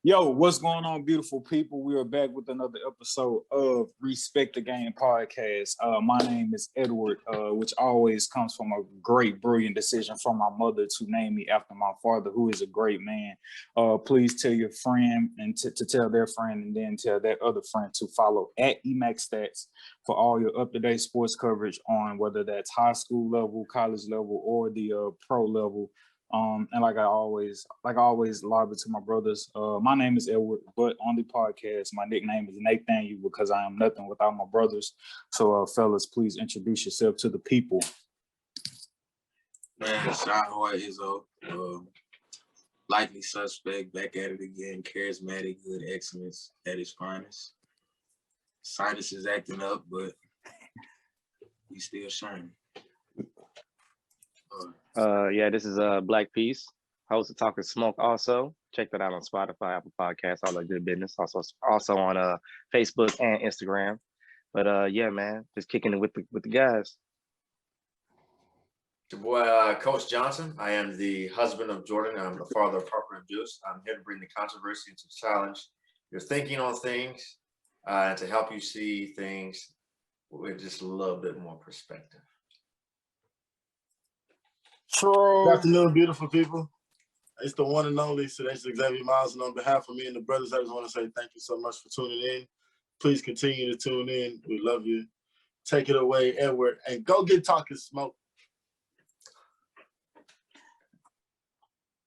Yo, what's going on, beautiful people? We are back with another episode of Respect the Game podcast. My name is Edward, which always comes from a great, brilliant decision from my mother to name me after my father, who is a great man. Please tell your friend and to tell their friend, and then tell that other friend to follow at EMAC Stats for all your up-to-date sports coverage on whether that's high school level, college level, or the pro level. And like I always lob it to my brothers. My name is Edward, but on the podcast, my nickname is Nathaniel because I am nothing without my brothers. So, fellas, please introduce yourself to the people. Man, Shawn is a likely suspect, back at it again, charismatic, good excellence at his finest. Sinus is acting up, but he's still shining. This is Black Peace, host of Talkin Smoke. Also, check that out on Spotify, Apple Podcasts, all that good business. Also on Facebook and Instagram. But man, just kicking it with the guys. Your boy, Coach Johnson. I am the husband of Jordan. I'm the father of Harper and Juice. I'm here to bring the controversy and to challenge your thinking on things and to help you see things with just a little bit more perspective. Good afternoon, beautiful people. It's the one and only Senator Xavier Miles, and on behalf of me and the brothers, I just want to say thank you so much for tuning in. Please continue to tune in. We love you. Take it away, Edward, and go get Talkin Smoke.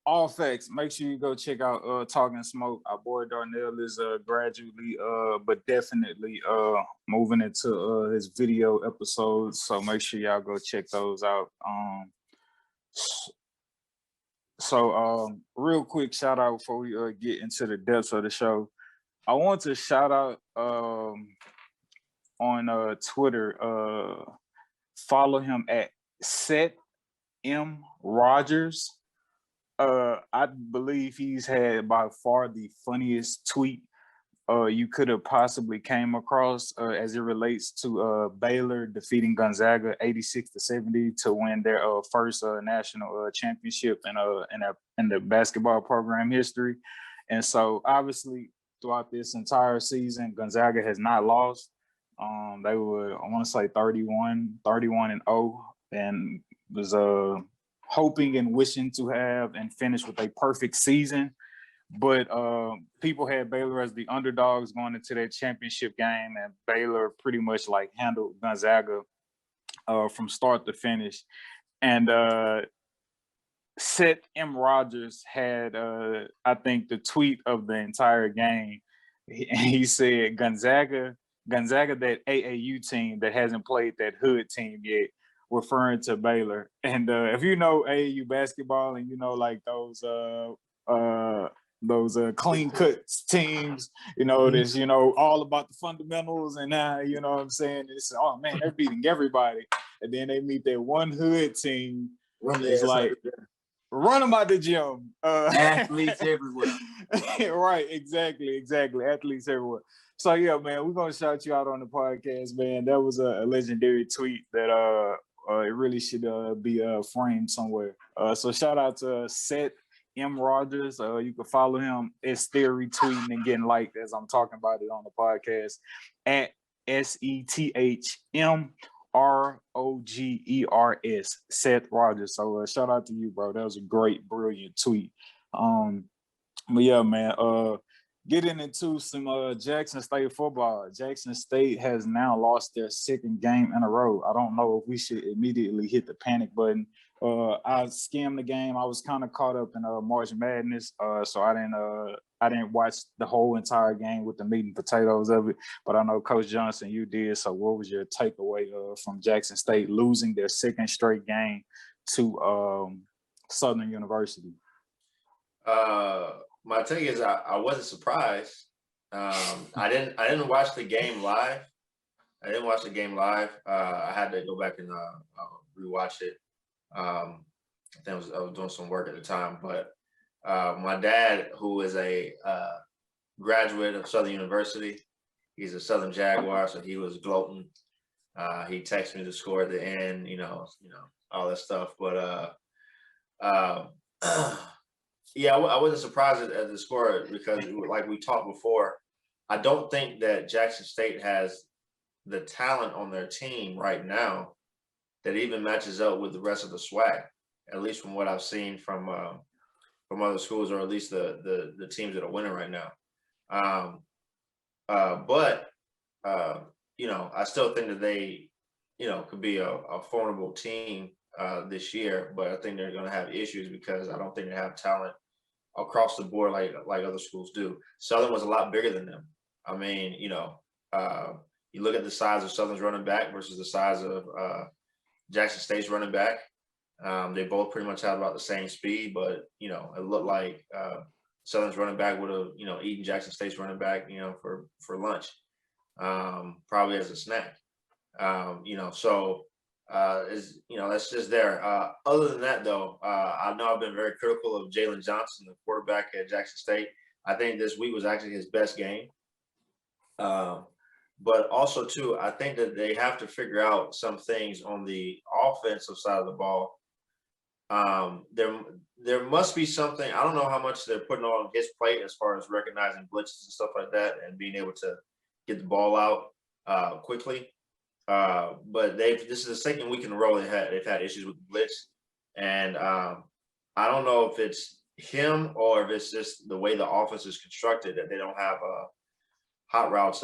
All facts. Make sure you go check out Talkin Smoke. Our boy Darnell is gradually but definitely moving into his video episodes. So make sure y'all go check those out. So real quick shout out before we get into the depths of the show. I want to shout out on Twitter. Follow him at Set M Rogers. I believe he's had by far the funniest tweet you could have possibly came across as it relates to Baylor defeating Gonzaga 86-70 to win their first national championship in the basketball program history. And so obviously throughout this entire season, Gonzaga has not lost. They were, I want to say 31-0, and was hoping and wishing to have and finish with a perfect season. But people had Baylor as the underdogs going into that championship game, and Baylor pretty much like handled Gonzaga from start to finish. And Seth M. Rogers had, I think, the tweet of the entire game. He said, Gonzaga, that AAU team that hasn't played that hood team yet, referring to Baylor. And if you know AAU basketball and you know like those clean cuts teams, you know, this, you know, all about the fundamentals and you know what I'm saying? It's, oh man, they're beating everybody. And then they meet that one hood team. It's like, run them out the gym. Athletes everywhere. Right, exactly. Athletes everywhere. So yeah, man, we're gonna shout you out on the podcast, man. That was a legendary tweet that it really should be framed somewhere. So shout out to Seth M. Rogers. You can follow him. It's still retweeting and getting liked as I'm talking about it on the podcast at SETHMROGERS, Seth Rogers. So shout out to you, bro. That was a great, brilliant tweet. But yeah, man, getting into some Jackson State football. Jackson State has now lost their second game in a row. I don't know if we should immediately hit the panic button. I skimmed the game. I was kind of caught up in March Madness, so I didn't watch the whole entire game with the meat and potatoes of it. But I know Coach Johnson, you did. So what was your takeaway from Jackson State losing their second straight game to Southern University? My take is I wasn't surprised. I didn't watch the game live. I had to go back and rewatch it. I think I was doing some work at the time, but my dad, who is a graduate of Southern University, he's a Southern Jaguar, so he was gloating. He texted me the score at the end, you know, all that stuff. But Yeah, I wasn't surprised at the score because, like we talked before, I don't think that Jackson State has the talent on their team right now that even matches up with the rest of the SWAC. At least from what I've seen from other schools, or at least the teams that are winning right now. Um, but you know, I still think that they, you know, could be a formidable team this year. But I think they're going to have issues because I don't think they have talent across the board like other schools do. Southern was a lot bigger than them. I mean, you know, you look at the size of Southern's running back versus the size of Jackson State's running back. They both pretty much had about the same speed, but you know, it looked like Southern's running back would have, you know, eaten Jackson State's running back, you know, for lunch, probably as a snack. You know, so is, you know, that's just there. Other than that, though, I know I've been very critical of Jalen Johnson, the quarterback at Jackson State. I think this week was actually his best game. But also, too, I think that they have to figure out some things on the offensive side of the ball. There must be something. I don't know how much they're putting on his plate as far as recognizing blitzes and stuff like that, and being able to get the ball out quickly. But this is the second week in a row they've had issues with the blitz, and I don't know if it's him or if it's just the way the offense is constructed that they don't have hot routes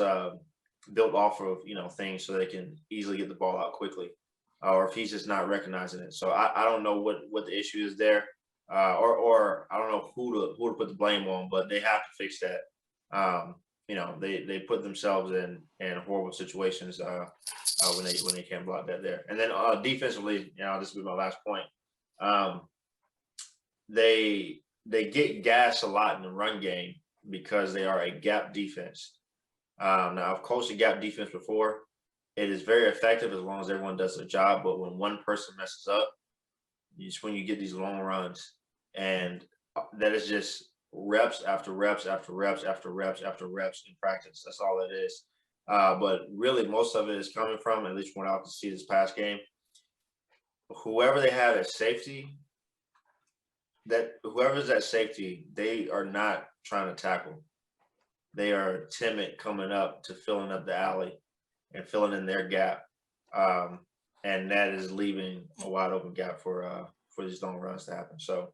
built off of, you know, things so they can easily get the ball out quickly, or if he's just not recognizing it. So I don't know what the issue is there, or I don't know who to put the blame on, but they have to fix that. You know, they put themselves in horrible situations when they can't block that there. And then defensively, you know, this will be my last point. They get gassed a lot in the run game because they are a gap defense. Now, I've coached a gap defense before. It is very effective as long as everyone does their job. But when one person messes up, it's when you get these long runs, and that is just reps after reps after reps after reps after reps in practice. That's all it is. But really, most of it is coming from, at least when I could see this past game, whoever they have at safety, whoever's at safety, they are not trying to tackle. They are timid coming up to filling up the alley and filling in their gap, and that is leaving a wide open gap for these long runs to happen. So,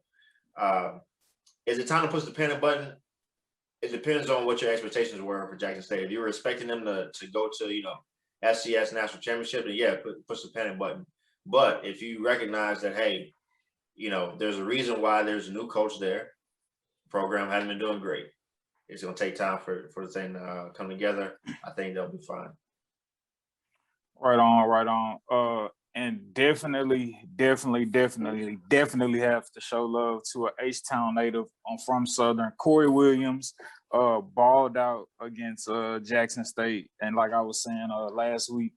is it time to push the panic button? It depends on what your expectations were for Jackson State. If you were expecting them to go to, you know, FCS National Championship, then yeah, push the panic button. But if you recognize that, hey, you know, there's a reason why there's a new coach there. The program hasn't been doing great. It's going to take time for the thing to come together. I think they'll be fine. Right on. And definitely have to show love to an H-Town native from Southern. Corey Williams balled out against Jackson State. And like I was saying last week,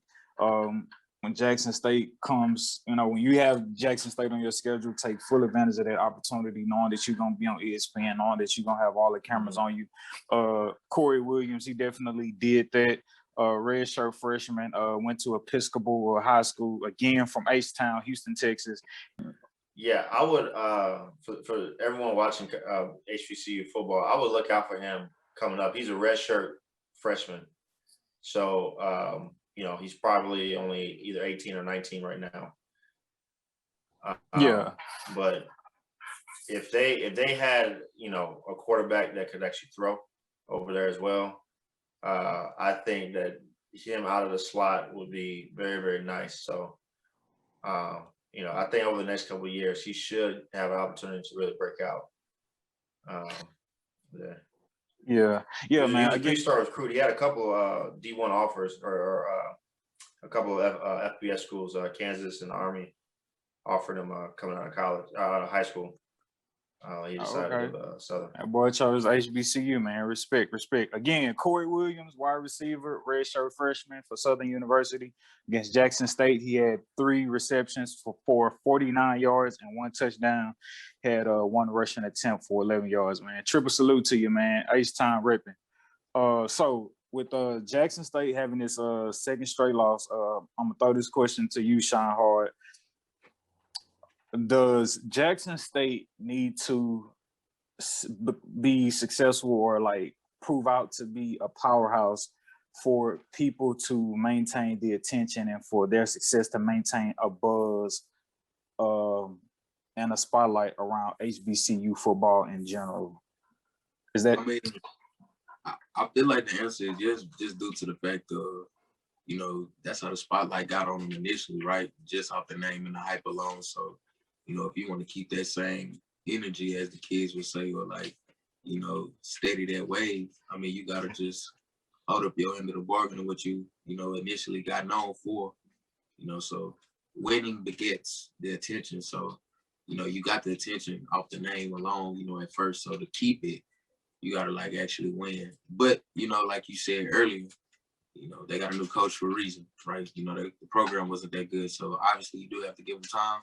when Jackson State comes, you know, when you have Jackson State on your schedule, take full advantage of that opportunity, knowing that you're going to be on ESPN, knowing that you're going to have all the cameras on you. Corey Williams, he definitely did that. Redshirt freshman, went to Episcopal High School, again from H-Town, Houston, Texas. Yeah, I would, for everyone watching HBCU football, I would look out for him coming up. He's a redshirt freshman. So, you know, he's probably only either 18 or 19 right now. Yeah. But if they had, you know, a quarterback that could actually throw over there as well, I think that him out of the slot would be very, very nice. So, you know, I think over the next couple of years, he should have an opportunity to really break out. Yeah, man. He was a 3-star recruit. He had a couple D1 offers or a couple of FBS schools, Kansas and Army, offered him coming out of high school. He decided to go to Southern. That boy chose HBCU, man. Respect. Again, Corey Williams, wide receiver, redshirt freshman for Southern University. Against Jackson State, he had 3 receptions for 49 yards and 1 touchdown. Had 1 rushing attempt for 11 yards, man. Triple salute to you, man. H-Time repping. So with Jackson State having this second straight loss, I'm going to throw this question to you, Shawn Hard. Does Jackson State need to be successful or like prove out to be a powerhouse for people to maintain the attention and for their success to maintain a buzz and a spotlight around HBCU football in general? Is that? I mean, I feel like the answer is just due to the fact of, you know, that's how the spotlight got on them initially, right? Just off the name and the hype alone. So, you know, if you want to keep that same energy, as the kids would say, or like, you know, steady that wave, I mean, you got to just hold up your end of the bargain of what you know, initially got known for, you know, so winning begets the attention. So, you know, you got the attention off the name alone, you know, at first. So to keep it, you got to like actually win. But, you know, like you said earlier, you know, they got a new coach for a reason, right? You know, the program wasn't that good. So obviously you do have to give him time.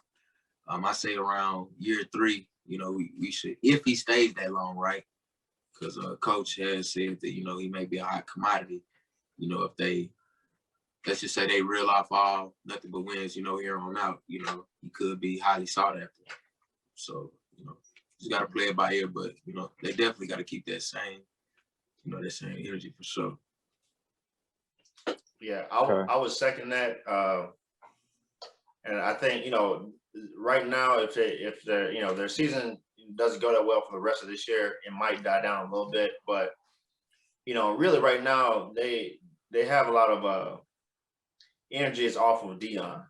I say around year 3, you know, we should, if he stays that long, right? Because coach has said that, you know, he may be a hot commodity. You know, if they, let's just say they reel off all nothing but wins, you know, here on out, you know, he could be highly sought after. So, you know, just got to play it by ear, but, you know, they definitely got to keep that same, you know, that same energy for sure. Yeah, I would second that. And I think, you know, right now, if the you know, their season doesn't go that well for the rest of this year, it might die down a little bit. But, you know, really right now, they have a lot of energy is off of Dion,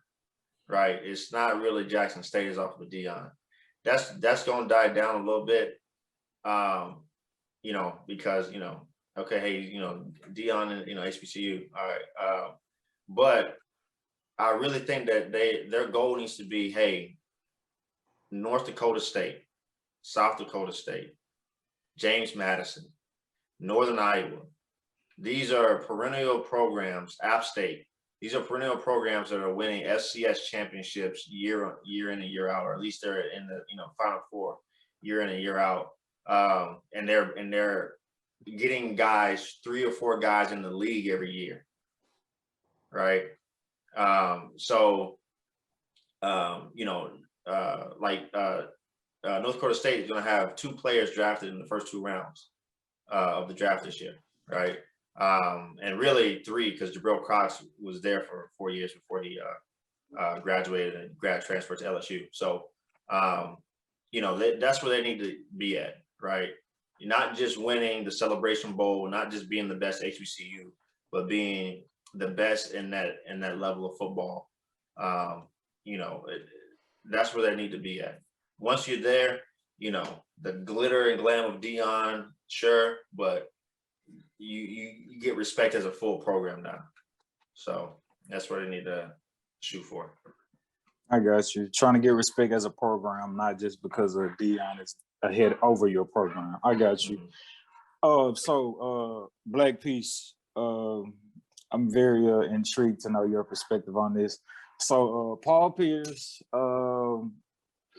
right? It's not really Jackson State is off of Dion. That's going to die down a little bit, you know, because, you know, okay, hey, you know, Dion and, you know, HBCU, all right. But I really think that their goal needs to be, hey, North Dakota State, South Dakota State, James Madison, Northern Iowa. These are perennial programs, App State. These are perennial programs that are winning FCS championships year in and year out, or at least they're in the, you know, Final Four year in and year out. And they're getting guys, 3 or 4 guys in the league every year, right? You know, North Dakota State is going to have 2 players drafted in the first 2 rounds of the draft this year, right? And really 3, because Jabril Cox was there for 4 years before he graduated and transferred to LSU. So, you know, that's where they need to be at, right? Not just winning the Celebration Bowl, not just being the best HBCU, but being the best in that level of football. You know, that's where they need to be at. Once you're there, you know, the glitter and glam of Dion, sure, but you get respect as a full program now. So that's where they need to shoot for. I got you. Trying to get respect as a program, not just because of Dion is ahead over your program. I got you. Black Peace, I'm very intrigued to know your perspective on this. So Paul Pierce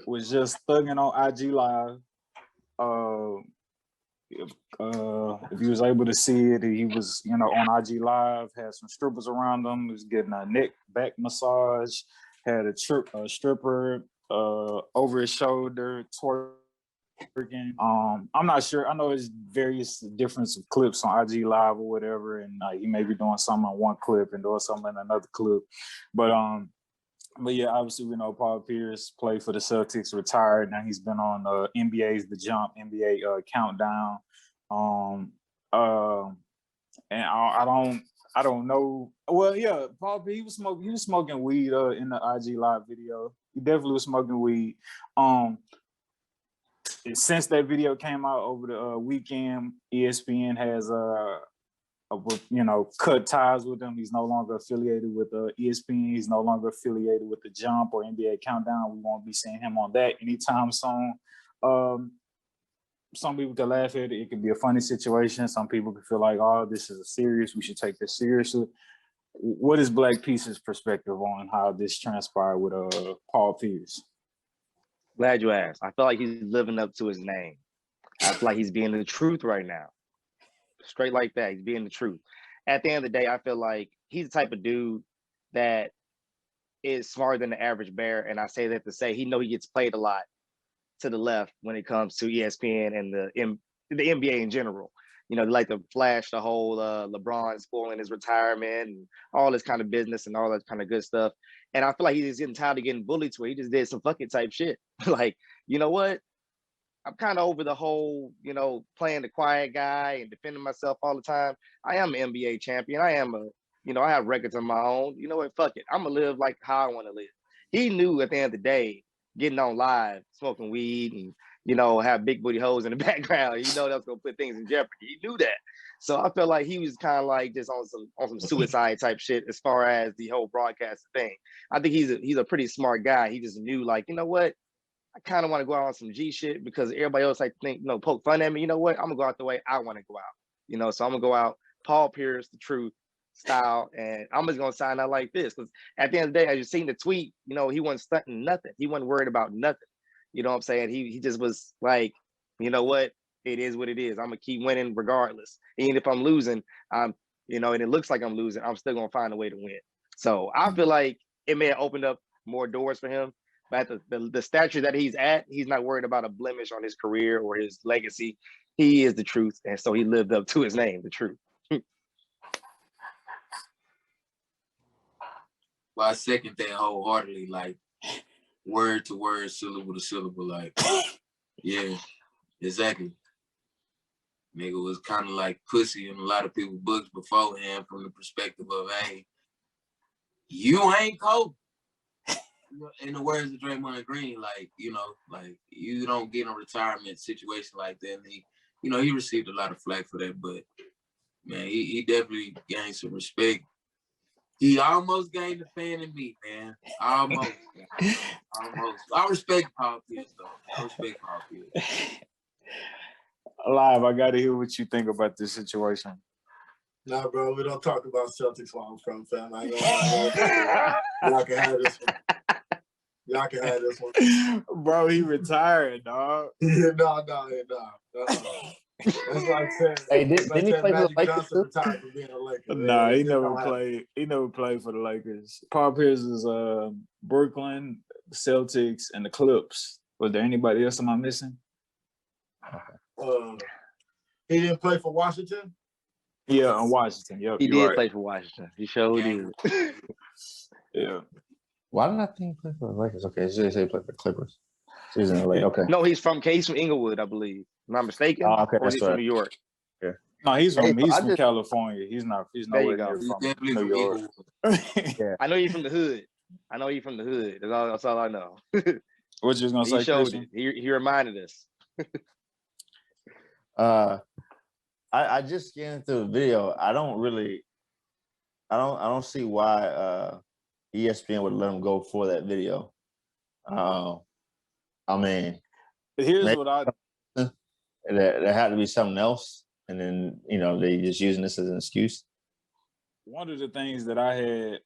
was just thugging on IG Live. If you was able to see it, he was, you know, on IG Live, had some strippers around him, he was getting a neck back massage, had a stripper over his shoulder, twerking. I'm not sure. I know there's various different clips on IG Live or whatever, and he may be doing something on one clip and doing something in another clip. But yeah, obviously we know Paul Pierce played for the Celtics, retired. Now he's been on NBA's The Jump, NBA Countdown. And I don't know. Well, yeah, Paul Pierce, he was smoking weed in the IG Live video. He definitely was smoking weed. Since that video came out over the weekend, ESPN has you know, cut ties with him. He's no longer affiliated with ESPN. He's no longer affiliated with The Jump or NBA Countdown. We won't be seeing him on that anytime soon. Some people can laugh at it. It could be a funny situation. Some people can feel like, oh, this is serious. We should take this seriously. What is Black Peace's perspective on how this transpired with Paul Pierce? Glad you asked. I feel like he's living up to his name. I feel like he's being the truth right now. Straight like that. He's being the truth. At the end of the day, I feel like he's the type of dude that is smarter than the average bear. And I say that to say he know he gets played a lot. to the left when it comes to ESPN and the NBA in general. You know, they like to flash the whole LeBron spoiling his retirement and all this kind of business and all that kind of good stuff. And I feel like he's getting tired of getting bullied to where he just did some fucking type shit. Like, you know what? I'm kind of over the whole, you know, playing the quiet guy and defending myself all the time. I am an NBA champion. I am I have records of my own. You know what? Fuck it. I'm gonna live like how I want to live. He knew at the end of the day, getting on live, smoking weed and, have big booty hoes in the background, that's gonna put things in jeopardy. He knew that. So I felt like he was kind of like just on some suicide type shit as far as the whole broadcast thing. I think he's a pretty smart guy. He just knew, like, you know what? I kind of want to go out on some G shit because everybody else like think, poke fun at me. You know what? I'm gonna go out the way I want to go out. So I'm gonna go out Paul Pierce, the truth style, and I'm just gonna sign out like this. Because at the end of the day, as you seen the tweet, he wasn't stunting nothing. He wasn't worried about nothing. You know what I'm saying? He just was like, you know what? It is what it is. I'm gonna keep winning regardless. Even if I'm losing, and it looks like I'm losing, I'm still gonna find a way to win. So I feel like it may have opened up more doors for him. But at the stature that he's at, he's not worried about a blemish on his career or his legacy. He is the truth, and so he lived up to his name, the truth. Well, I second that wholeheartedly, like word to word, syllable to syllable. Like, yeah, exactly. Nigga was kind of like pussy in a lot of people's books beforehand from the perspective of, hey, you ain't Kobe. In the words of Draymond Green, like, like you don't get in a retirement situation like that. And he received a lot of flack for that, but man, he definitely gained some respect. He almost gained a fan in me, man. Almost. I respect Paul Pierce, though. Live, I gotta hear what you think about this situation. Nah, bro, we don't talk about Celtics where I'm from, fam. I ain't gonna y'all can have this one. Y'all can have this one. Bro, he retired, dog. No. That's like saying, hey, didn't he play for the Lakers? Retired from being a Laker. Nah, he never played. He never played for the Lakers. Paul Pierce is Brooklyn, Celtics, and the Clips. Was there anybody else am I missing? He didn't play for Washington? Yeah, in Washington. Yep, he did play for Washington. He showed did. Yeah. Why did I think he played for the Lakers? Okay, so they say he played for the Clippers. So he's in LA. Okay. No, he's from Inglewood, I believe. Am I mistaken? Oh, okay, or he's from New York? Yeah. No, he's from California. He's nowhere near from New York. Yeah. I know he's from the hood. That's all I know. What you was gonna say? He showed it. He reminded us. I just scanned through the video. I don't see why ESPN would let him go for that video. I mean, here's what I. There had to be something else, and then they just using this as an excuse. One of the things that I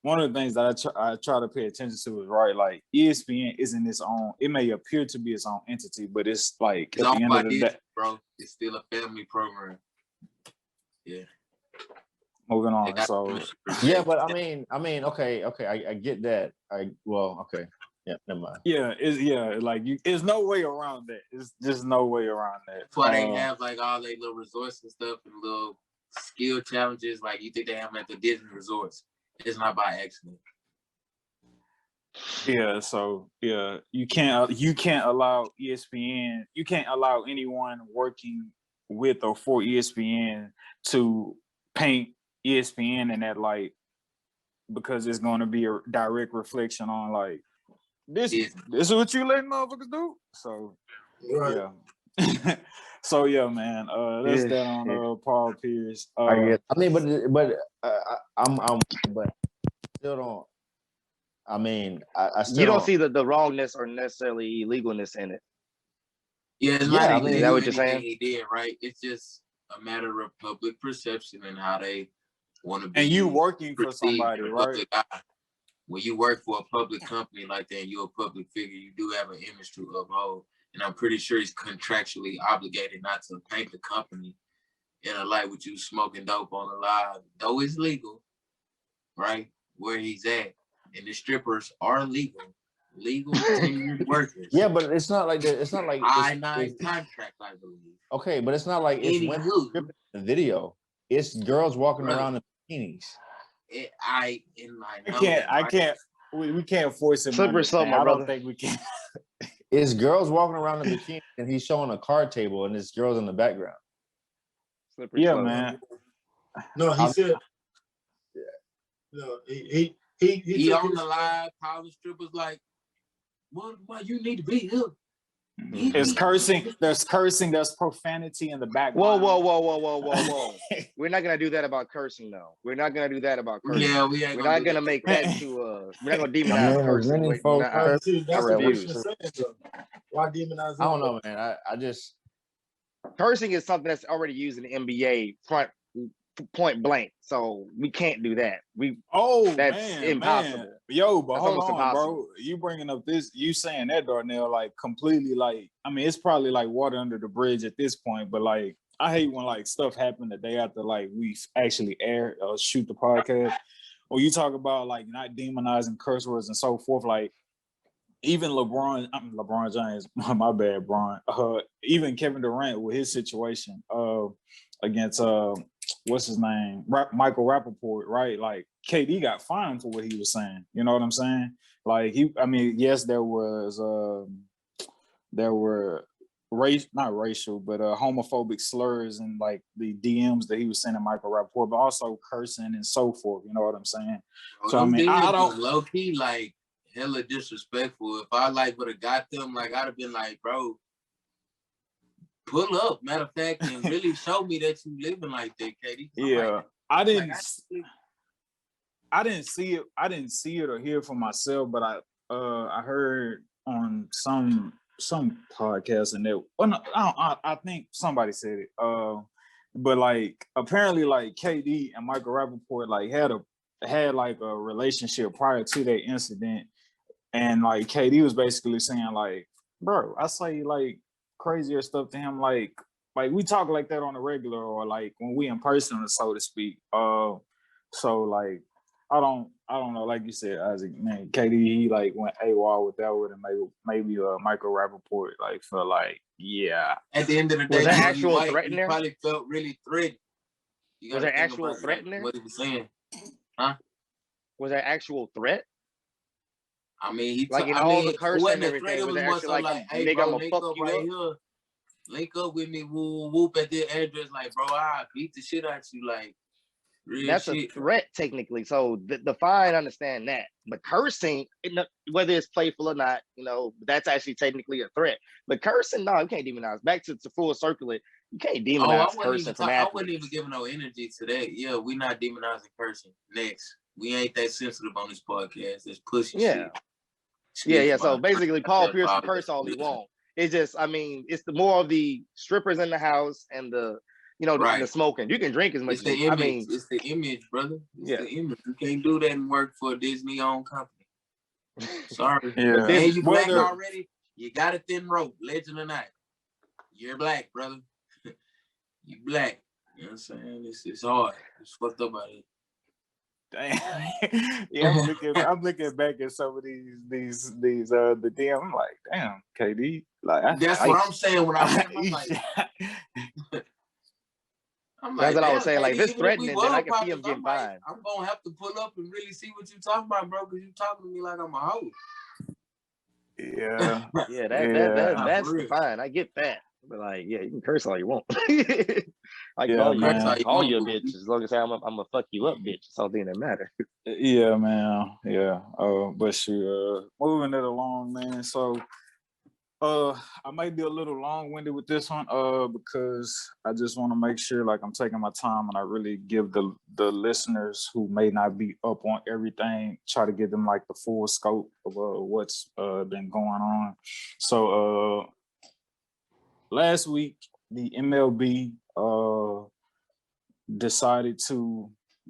try to pay attention to is like ESPN isn't its own. It may appear to be its own entity, but it's like it's at the end of the day, bro. It's still a family program. Yeah. Moving on. So yeah, but I mean, okay, I get that. Okay. Yeah, never mind. Yeah, there's no way around that. It's just no way around that. That's why they have like all their little resorts and stuff and little skill challenges. Like you think they have them at the Disney resorts. It's not by accident. Yeah, so yeah, you can't allow ESPN. You can't allow anyone working with or for ESPN to paint ESPN in that light because it's going to be a direct reflection on like this is what you letting motherfuckers do. So right. Yeah. So yeah, man. That's that on Paul Pierce. I guess. I mean, but still don't. I mean, I still you don't see the wrongness or necessarily illegalness in it. Yeah, it's not. I mean, is that what you're saying? He did, right? It's just a matter of public perception and how they want to be. And you working for somebody, right? When you work for a public company like that, and you're a public figure, you do have an image to uphold. And I'm pretty sure he's contractually obligated not to paint the company in a light with you smoking dope on the live, though it's legal, right? Where he's at. And the strippers are legal legal tenured workers. Yeah, but it's not like that. It's not like I-9 contract, I believe. Okay, but it's not like it's women stripping in the video. It's girls walking around in bikinis. I can't. We can't force him. Slippery slope, my I brother. don't think we can. It's girls walking around in bikini, and he's showing a card table, and it's girls in the background. Slippery Yeah, slope. man. No, he said. No, he on the live calling strippers like, why you need to be here? It's cursing. There's cursing. There's profanity in the background. Whoa. We're not gonna do that about cursing, though. We're not gonna do that about cursing. Yeah, we're not gonna make that to. We're not gonna demonize cursing. Many folks curse. That's I what refuse. you're saying, though. Why demonize? I don't know, man. I just Cursing is something that's already used in the NBA point blank. So we can't do that. That's impossible. Man. Yo, but That's hold almost on, impossible. bro. You bringing up this, you saying that, Darnell, like completely, like, I mean, it's probably like water under the bridge at this point, but like, I hate when like stuff happened the day after like we actually air or shoot the podcast, or you talk about like not demonizing curse words and so forth. Like even LeBron James, my bad, Bron. Even Kevin Durant with his situation against what's his name, Michael Rappaport, right? Like KD got fined for what he was saying. You know what I'm saying? Like yes, there were not racial, but homophobic slurs and like the DMs that he was sending Michael Rappaport, but also cursing and so forth. You know what I'm saying? Bro, So I mean, I don't low key like hella disrespectful. If I like would have got them, like I'd have been like, bro, pull up. Matter of fact, and really show me that you living like that, Katie. Yeah, I didn't see it. I didn't see it or hear it for myself, but I heard on some podcast and I think somebody said it. But like apparently like KD and Michael Rappaport like had like a relationship prior to that incident, and like KD was basically saying like, bro, I say like crazier stuff to him, like we talk like that on a regular or like when we in person, so to speak. So like I don't know, like you said, Isaac, man, KD he like went AWOL with that one, and maybe Michael Rappaport like felt like, yeah. At the end of the day, was there actual threat in there? Probably felt really threatened. Was there actual threat in there? What he was saying, huh? Was there actual threat? I mean, the cursing and everything. It Was was there actually like, hey, nigga, bro, I'm gonna link fuck up you right up? here. Link up with me, whoop at their address, like, bro, I beat the shit out you, like, real That's shit. a threat technically. So the fine, understand that. But cursing, whether it's playful or not, that's actually technically a threat. But cursing, no, you can't demonize. Back to full circle it. You can't demonize cursing from athletes. I wouldn't even give no energy to that. Yeah, we're not demonizing cursing. Next, we ain't that sensitive on this podcast. It's pushing shit. Yeah. So basically, Paul Pierce can curse all he wants. It's just, it's the more of the strippers in the house and the smoking. You can drink as much as you. It's the image, brother. It's the image. You can't do that and work for a Disney-owned company. Sorry. Yeah. And you black already, you got a thin rope, legend or not. You're black, brother. You black. You know what I'm saying? It's hard. It's fucked up out here. Damn. Yeah, I'm looking back at some of these the DM. I'm like, damn, KD. Like that's what I'm saying when I'm like, that's what I was saying. Like this threatening, then I can see him getting fined. I'm gonna have to pull up and really see what you're talking about, bro, because you talking to me like I'm a hoe. Yeah. That's fine. I get that. But like, yeah, you can curse all you want. I can call you a bitch as long as I'm gonna fuck you up, bitch. It's all thing that matter. Yeah, man. Yeah. But moving it along, man. So I might be a little long-winded with this one, because I just want to make sure like I'm taking my time and I really give the listeners who may not be up on everything, try to give them like the full scope of what's been going on. So last week, the MLB decided to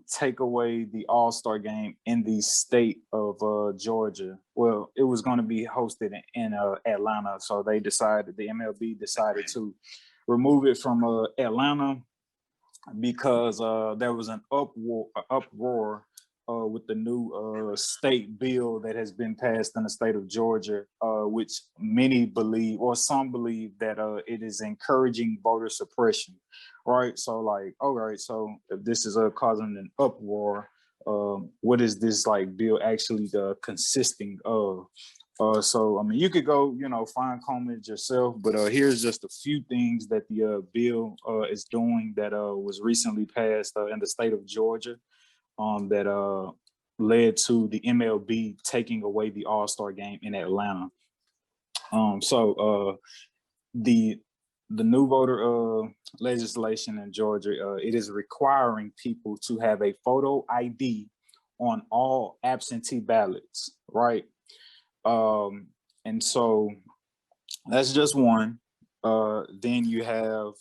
take away the All-Star game in the state of Georgia. Well, it was going to be hosted in Atlanta, so the MLB decided to remove it from Atlanta because there was an uproar with the new state bill that has been passed in the state of Georgia, which many believe, or some believe, that it is encouraging voter suppression, right? So like, all right, so if this is causing an uproar, what is this like bill actually consisting of? So I mean, you could go, find comment yourself, but here's just a few things that the bill is doing that was recently passed in the state of Georgia, that led to the MLB taking away the All-Star game in Atlanta. So the new voter legislation in Georgia, it is requiring people to have a photo ID on all absentee ballots, right? And so that's just one. Then you have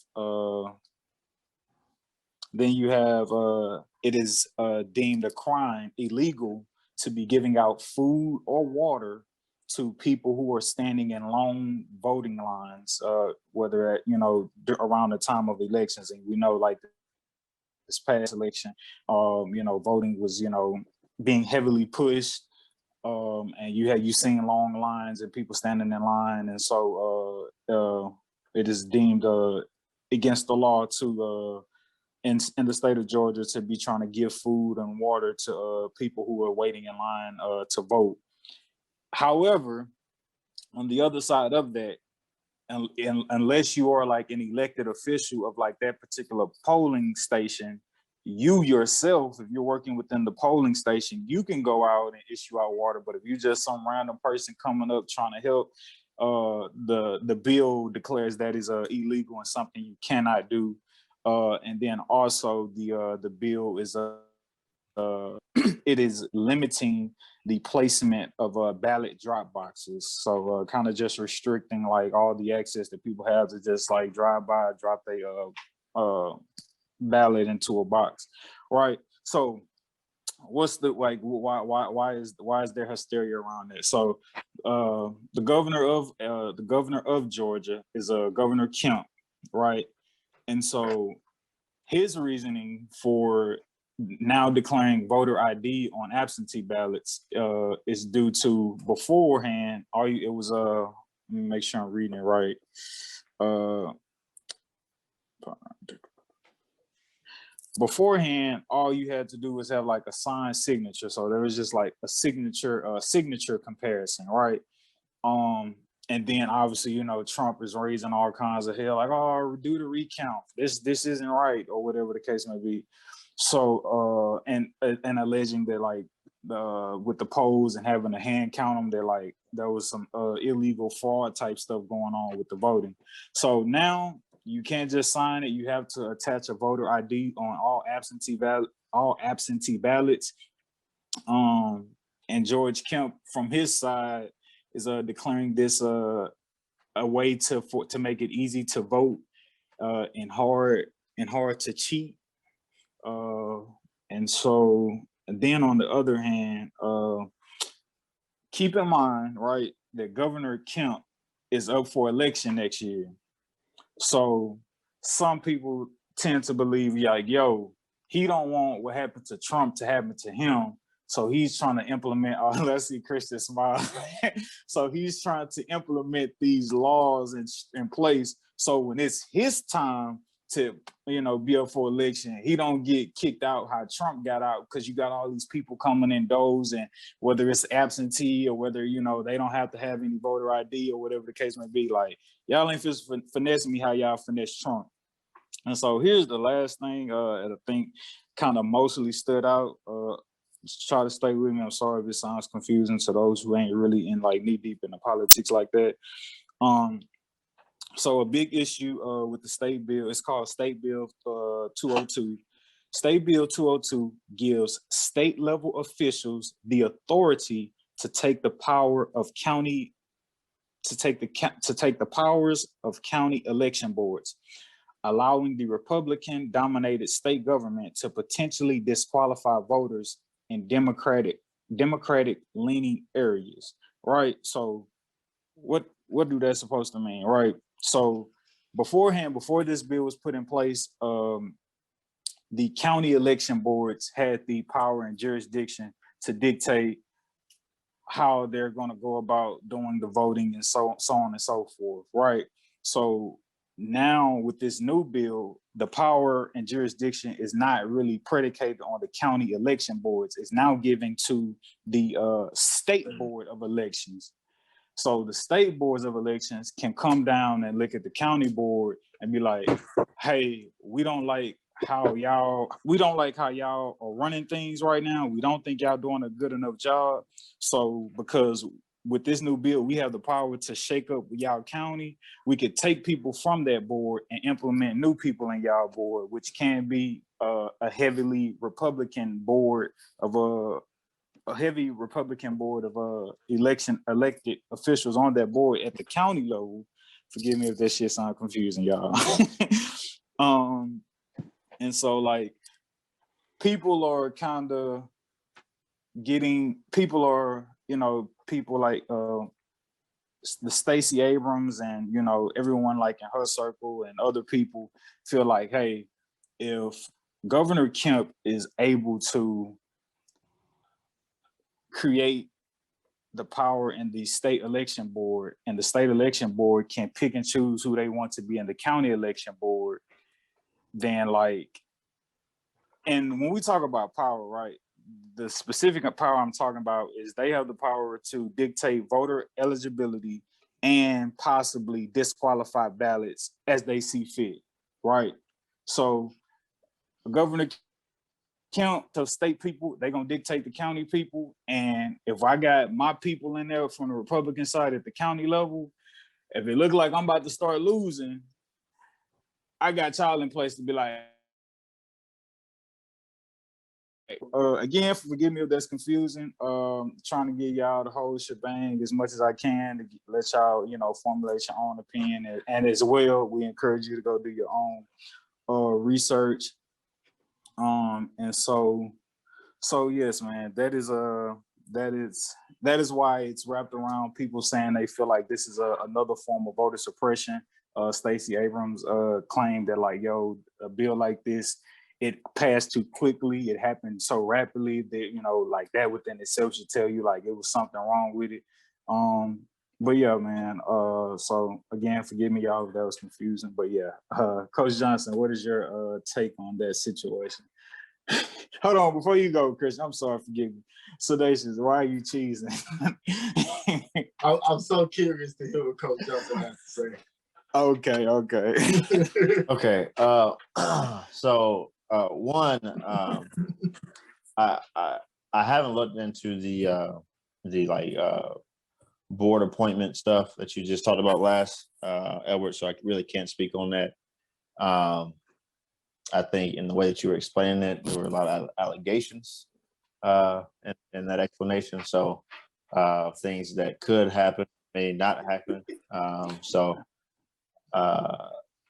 it is deemed a crime, illegal, to be giving out food or water to people who are standing in long voting lines, whether at, around the time of elections. And we know, like, this past election, voting was, being heavily pushed. And you seen long lines and people standing in line. And so it is deemed against the law to in the state of Georgia to be trying to give food and water to people who are waiting in line to vote. However, on the other side of that, unless you are like an elected official of like that particular polling station, you yourself, if you're working within the polling station, you can go out and issue out water. But if you're just some random person coming up trying to help, the bill declares that is illegal and something you cannot do. And then also the bill is it is limiting the placement of ballot drop boxes. So kind of just restricting like all the access that people have to just like drive by, drop a ballot into a box, right? So what's the like why is there hysteria around it? So the governor of Georgia is Governor Kemp, right? And so his reasoning for now declaring voter ID on absentee ballots is due to beforehand. It was let me make sure I'm reading it right. Beforehand, all you had to do was have like a signed signature. So there was just like a signature comparison, right? And then obviously, Trump is raising all kinds of hell, like, oh, do the recount. This isn't right, or whatever the case may be. So and alleging that like with the polls and having to hand count them, that like there was some illegal fraud type stuff going on with the voting. So now you can't just sign it. You have to attach a voter ID on all absentee ballots. And George Kemp, from his side, is declaring this a way to make it easy to vote and hard to cheat. And so, and then on the other hand, keep in mind, right, that Governor Kemp is up for election next year. So some people tend to believe like, yo, he don't want what happened to Trump to happen to him. So he's trying to implement, let's see Christian smile. So he's trying to implement these laws in place. So when it's his time to, be up for election, he don't get kicked out how Trump got out, because you got all these people coming in doors, and whether it's absentee or whether, they don't have to have any voter ID or whatever the case may be, like, y'all ain't finessing me how y'all finesse Trump. And so here's the last thing that I think kind of mostly stood out. Try to stay with me. I'm sorry if it sounds confusing to those who ain't really in like knee deep in the politics like that. So a big issue with the state bill, it's called State Bill 202. State Bill 202 gives state level officials the authority to take the power of county to take the powers of county election boards, allowing the Republican dominated state government to potentially disqualify voters in Democratic leaning areas, right? So what do that supposed to mean, right? So before this bill was put in place, the county election boards had the power and jurisdiction to dictate how they're going to go about doing the voting and so on and so forth, right? So now with this new bill, the power and jurisdiction is not really predicated on the county election boards. It's now given to the state board of elections. So the state boards of elections can come down and look at the county board and be like, hey, we don't like how y'all are running things right now. We don't think y'all doing a good enough job. So because with this new bill, we have the power to shake up y'all county. We could take people from that board and implement new people in y'all board, which can be a heavily Republican board of a heavy Republican board of elected officials on that board at the county level. Forgive me if that shit sounds confusing, y'all. And so like people are kind of people like the Stacey Abrams and everyone like in her circle and other people feel like, hey, if Governor Kemp is able to create the power in the state election board, and the state election board can pick and choose who they want to be in the county election board, then like, and when we talk about power, right, the specific power I'm talking about is they have the power to dictate voter eligibility and possibly disqualify ballots as they see fit, right? So Governor Kemp to state people, they're gonna dictate the county people. And if I got my people in there from the Republican side at the county level, if it look like I'm about to start losing, I got y'all in place to be like, again, forgive me if that's confusing. Trying to get y'all the whole shebang as much as I can to let y'all, formulate your own opinion. And as well, we encourage you to go do your own research. And so yes, man, that is why it's wrapped around people saying they feel like this is another form of voter suppression. Stacey Abrams claimed that like, yo, a bill like this, it passed too quickly. It happened so rapidly that, like that within itself should tell you like it was something wrong with it. But yeah, man. So again, forgive me, y'all, if that was confusing. But yeah, Coach Johnson, what is your take on that situation? Hold on, before you go, Chris, I'm sorry, forgive me. Sedacious, why are you cheesing? I'm so curious to hear what Coach Johnson has to say. Okay. Okay. So one, I haven't looked into the board appointment stuff that you just talked about last, Edward. So I really can't speak on that. I think in the way that you were explaining it, there were a lot of allegations in that explanation. So things that could happen may not happen. So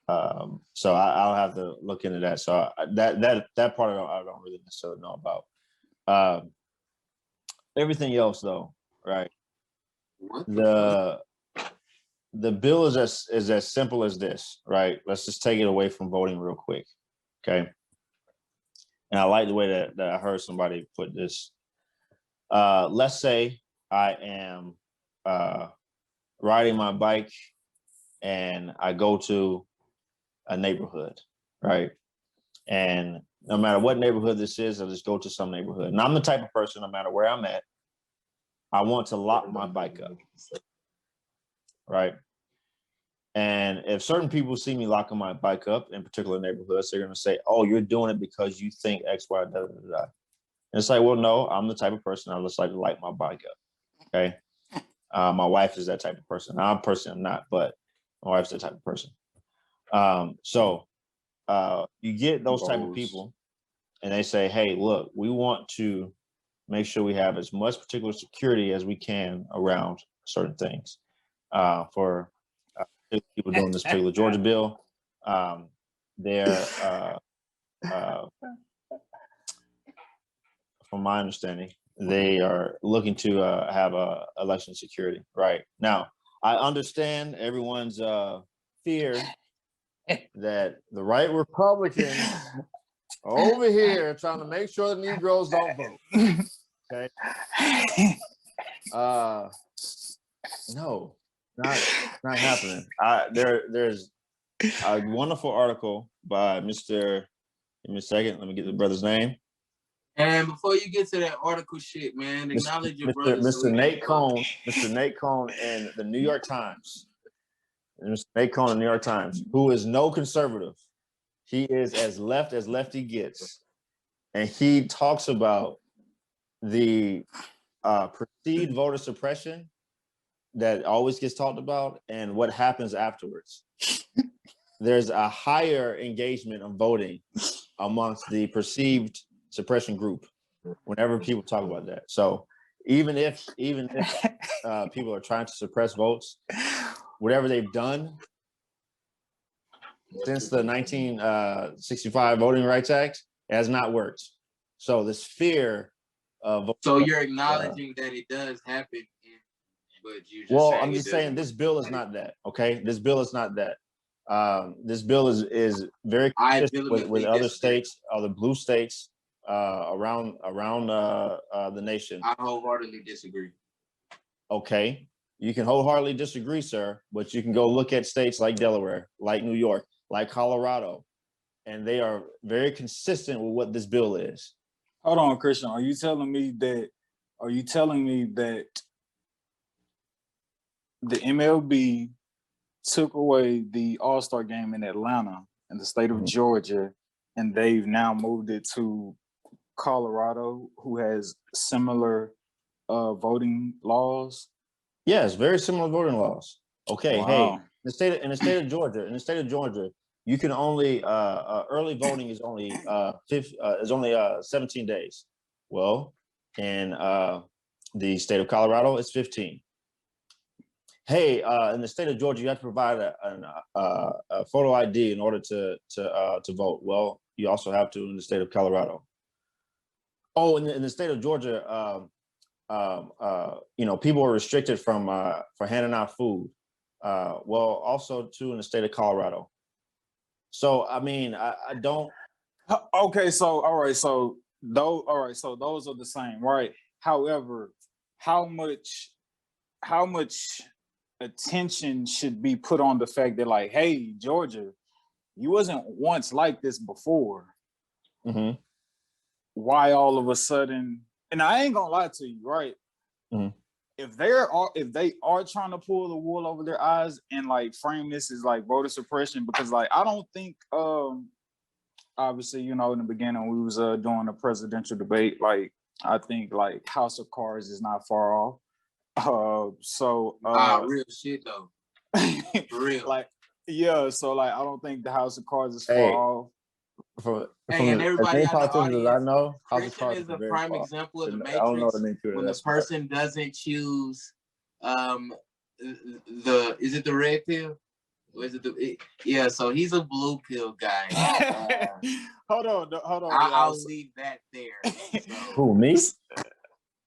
I'll have to look into that. So that part I don't really necessarily know about. Everything else, though, right? The bill is as simple as this, right? Let's just take it away from voting real quick, okay? And I like the way that I heard somebody put this. Let's say I am riding my bike and I go to a neighborhood, right? And no matter what neighborhood this is, I'll just go to some neighborhood. And I'm the type of person, no matter where I'm at, I want to lock my bike up, right? And if certain people see me locking my bike up in particular neighborhoods, they're going to say, oh, you're doing it because you think X, Y, da, da, da. And it's like, well, no, I'm the type of person I just like to light my bike up, okay? My wife is that type of person. I'm personally not, but my wife's that type of person. So you get those type of people and they say, hey, look, we want to make sure we have as much particular security as we can around certain things. For people doing this particular Georgia bill, they're, from my understanding, they are looking to have election security. Right now, I understand everyone's fear that the right Republicans over here trying to make sure the Negroes don't vote. Okay. No, not happening. There's a wonderful article by Mr. Give me a second. Let me get the brother's name. And before you get to that article shit, man, acknowledge your brother. Mr. Nate Cohn. Mr. Nate Cohn in the New York Times. Mr. Nate Cohn in the New York Times, who is no conservative. He is as lefty gets. And he talks about the perceived voter suppression that always gets talked about and what happens afterwards. There's a higher engagement of voting amongst the perceived suppression group whenever people talk about that. So even if people are trying to suppress votes, whatever they've done since the 1965 Voting Rights Act has not worked. So this fear of so you're acknowledging that it does happen, but you just I'm just saying this bill is not that. Okay, this bill is not that. This bill is very consistent with other states, other blue states around the nation. I wholeheartedly disagree. Okay, you can wholeheartedly disagree, sir, but you can go look at states like Delaware, like New York, like Colorado, and they are very consistent with what this bill is. Hold on, Christian. Are you telling me that the MLB took away the All-Star game in Atlanta in the state of Georgia, and they've now moved it to Colorado, who has similar voting laws? Yes, very similar voting laws. Okay, wow. Hey, in the state of Georgia, you can only early voting is only 17 days. Well, in the state of Colorado, it's 15. Hey, in the state of Georgia, you have to provide a photo ID in order to vote. Well, you also have to in the state of Colorado. Oh, in the state of Georgia, people are restricted from for handing out food. Well, also too in the state of Colorado. So I mean, I don't. Okay, so all right, so those are the same, right? However, how much attention should be put on the fact that, like, hey, Georgia, you wasn't once like this before. Mm-hmm. Why all of a sudden? And I ain't gonna lie to you, right? Mm-hmm. If they are trying to pull the wool over their eyes and like frame this as like voter suppression, because like I don't think obviously, in the beginning we was doing a presidential debate, like I think like House of Cards is not far off. Real shit though. Real. Like, yeah, so like I don't think the House of Cards is far off. And everybody out the audience, I know, Christian is a prime example of the Matrix. When the person doesn't choose is it the red pill? Or is it yeah, so he's a blue pill guy. Hold on. I'll leave that there. So. Who, me?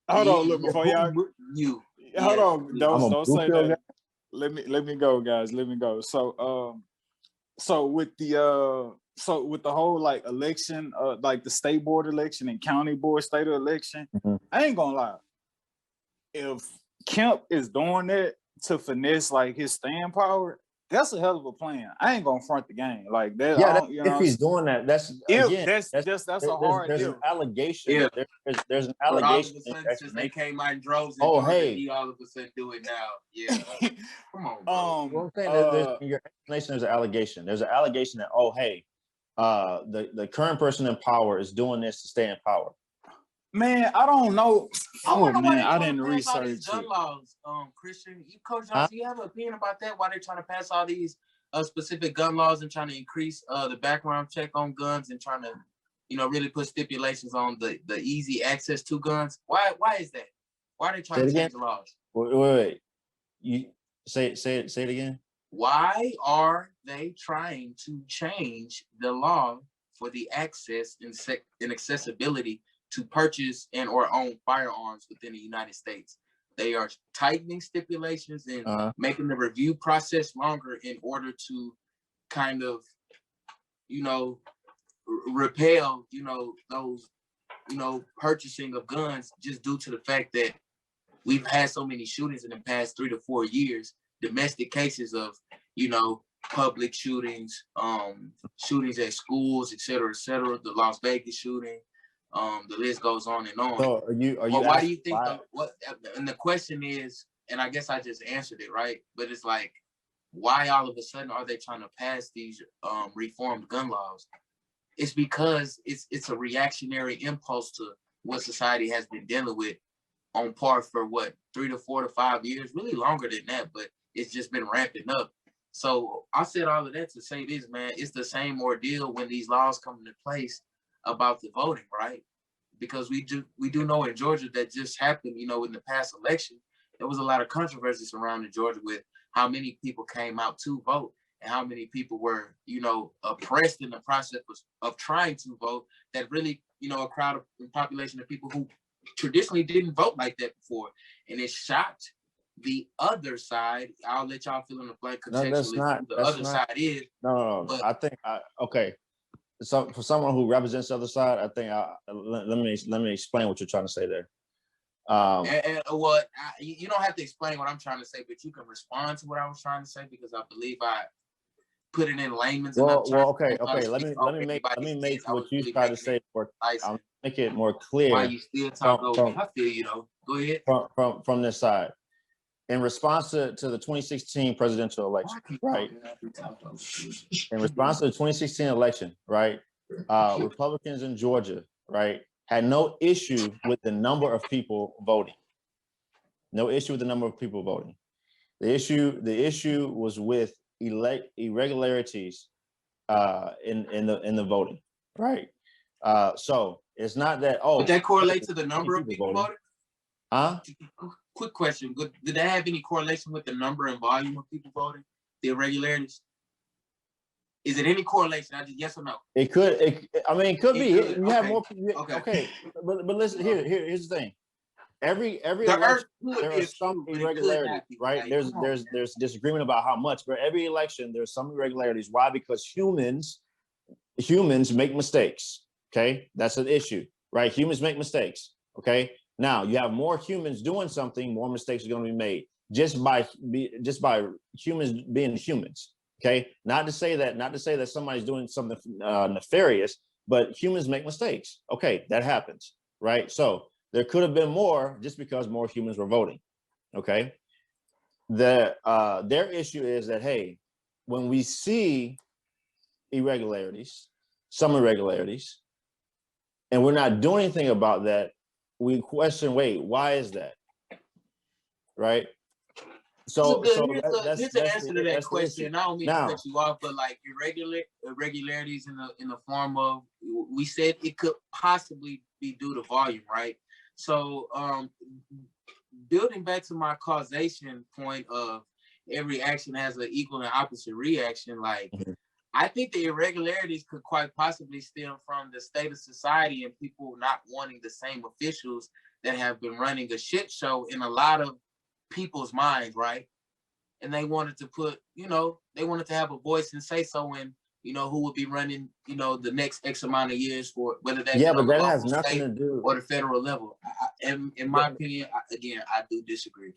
Hold on, look, before y'all hold on, don't say that. Guy. Let me go, guys. Let me go. So with the whole like election, like the state board election and county board state election, I ain't gonna lie. If Kemp is doing that to finesse like his staying power, that's a hell of a plan. I ain't gonna front the game like that. Yeah, if he's doing that, that's a hard. There's an allegation. Yeah. There's an allegation. But all of a sudden, since they came out in droves, he all of a sudden do it now. Yeah, come on, bro. Well, I'm saying your explanation, there's an allegation. There's an allegation that the current person in power is doing this to stay in power. Man, I don't know. I didn't research gun laws. Christian, Coach Johnson, you have an opinion about that? Why they're trying to pass all these specific gun laws and trying to increase the background check on guns and trying to, really put stipulations on the easy access to guns? Why is that? Why are they trying to change the laws? Wait. You say it again. Why are they trying to change the law for the access and accessibility to purchase and or own firearms within the United States? They are tightening stipulations and making the review process longer in order to kind of, repel, those, purchasing of guns just due to the fact that we've had so many shootings in the past 3 to 4 years, domestic cases of, public shootings, shootings at schools, et cetera, the Las Vegas shooting, the list goes on and on. So are you why do you think and the question is, and I guess I just answered it, right? But it's like, why all of a sudden are they trying to pass these reformed gun laws? It's because it's a reactionary impulse to what society has been dealing with on par for 3 to 4 to 5 years, really longer than that, but it's just been ramping up. So I said all of that to say this, man, it's the same ordeal when these laws come into place about the voting, right? Because we do know in Georgia that just happened, in the past election, there was a lot of controversy surrounding Georgia with how many people came out to vote and how many people were, oppressed in the process of trying to vote, that really, a crowd of population of people who traditionally didn't vote like that before. And it shocked the other side. I'll let y'all fill in the blank contextually. The other side is. No. But, I think, okay. So for someone who represents the other side, I think let me explain what you're trying to say there. You don't have to explain what I'm trying to say, but you can respond to what I was trying to say, because I believe I put it in layman's. Okay. Let me make what you try to say I'll make it more clear. Why you still talk over me? I feel you though. Go ahead. From this side, in response to the 2016 presidential election, right? In response to the 2016 election, right? Republicans in Georgia, right, had no issue with the number of people voting. No issue with the number of people voting. The issue was with irregularities in the voting, right? So it's not that Would that correlate to the number of people voting? Huh? Quick question: did that have any correlation with the number and volume of people voting? The irregularities? Is it any correlation? Yes or no? It could. It could be. You have more. Okay. But listen. Here's the thing. Every election, there are some irregularities, right? There's disagreement about how much, but every election there's some irregularities. Why? Because humans make mistakes. Okay, that's an issue, right? Humans make mistakes. Okay, now you have more humans doing something, more mistakes are going to be made just by humans being humans. Okay, not to say that somebody's doing something nefarious, but humans make mistakes. Okay, that happens, right? So there could have been more just because more humans were voting. Okay, their issue is that, hey, when we see some irregularities, and we're not doing anything about that, we question, wait, why is that? Right? So here's the answer to that question. I don't mean to cut you off, but like irregularities in the form of, we said it could possibly be due to volume, right? So building back to my causation point of every action has an equal and opposite reaction, like I think the irregularities could quite possibly stem from the state of society and people not wanting the same officials that have been running a shit show in a lot of people's minds, right? And they wanted to they wanted to have a voice and say so in, who would be running, the next X amount of years for whether that's but that has nothing to do or the federal level. In my opinion, I do disagree.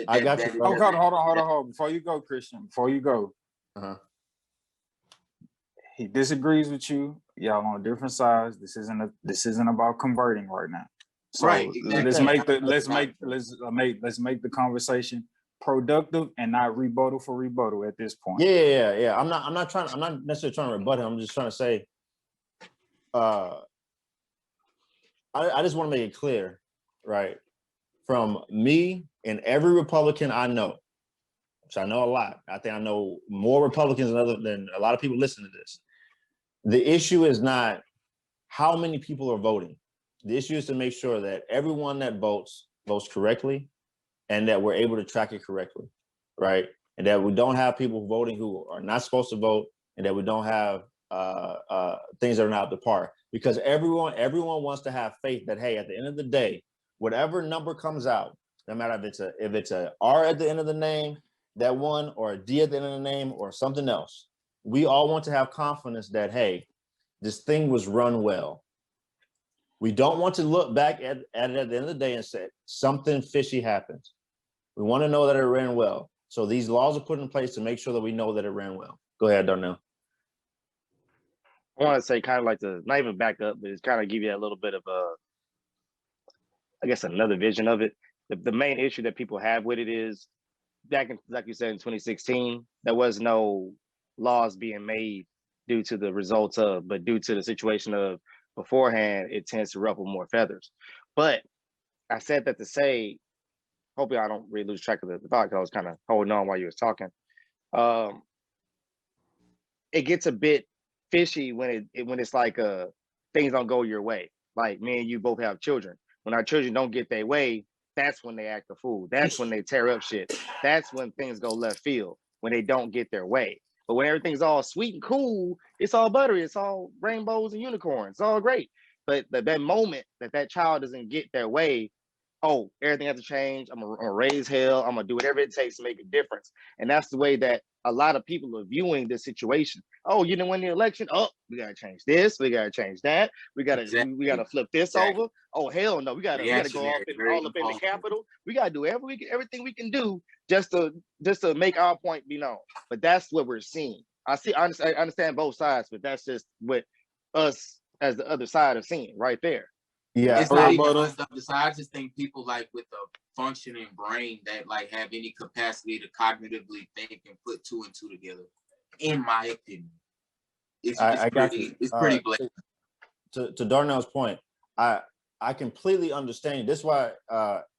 I got you. Hold on. Before you go, Christian, he disagrees with you. Y'all on different sides. This isn't about converting right now. So right. Exactly. let's make the conversation productive and not rebuttal for rebuttal at this point. Yeah. I'm not necessarily trying to rebut him. I'm just trying to say, I just want to make it clear, right? From me and every Republican I know, which I know a lot. I think I know more Republicans than a lot of people listening to this. The issue is not how many people are voting. The issue is to make sure that everyone that votes correctly, and that we're able to track it correctly, right? And that we don't have people voting who are not supposed to vote, and that we don't have things that are not up to par. Because everyone wants to have faith that, hey, at the end of the day, whatever number comes out, no matter if it's a R at the end of the name, that one, or a D at the end of the name, or something else, we all want to have confidence that, hey, this thing was run well. We don't want to look back at it at the end of the day and say something fishy happened. We want to know that it ran well. So these laws are put in place to make sure that we know that it ran well. Go ahead, Darnell. I want to say kind of like not even back up, but it's kind of give you a little bit of I guess another vision of it. The main issue that people have with it is back in, like you said, in 2016, there was no laws being made due to the results of, but due to the situation of beforehand, it tends to ruffle more feathers. But I said that to say, hopefully I don't really lose track of the thought because I was kind of holding on while you was talking. It gets a bit fishy when it's like things don't go your way. Like me and you both have children. When our children don't get their way, that's when they act a fool. That's when they tear up shit. That's when things go left field, when they don't get their way. But when everything's all sweet and cool, it's all buttery, it's all rainbows and unicorns, it's all great. But that moment that child doesn't get their way, oh, everything has to change. I'm gonna raise hell. I'm gonna do whatever it takes to make a difference. And that's the way that a lot of people are viewing this situation. Oh, you didn't win the election. Oh, we gotta change this. We gotta change that. We gotta flip this over. Oh, hell no. We gotta go all up in the Capitol. We gotta do everything we can do just to make our point be known. But that's what we're seeing. I understand both sides, but that's just what us as the other side are seeing right there. Yeah, it's not even us the other side. I just think people like with a functioning brain that like have any capacity to cognitively think and put two and two together. In my opinion, it's pretty blatant. To Darnell's point, I completely understand. This is why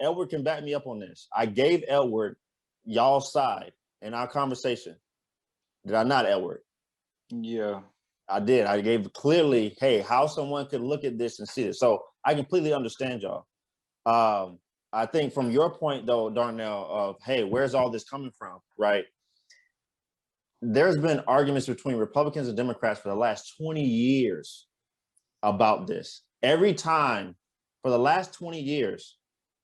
Edward can back me up on this. I gave Edward y'all's side in our conversation. Did I not, Edward? Yeah, I did. I gave clearly, hey, how someone could look at this and see it. So I completely understand y'all. I think from your point though, Darnell, of hey, where's all this coming from, right? There's been arguments between Republicans and Democrats for the last 20 years about this. Every time for the last 20 years,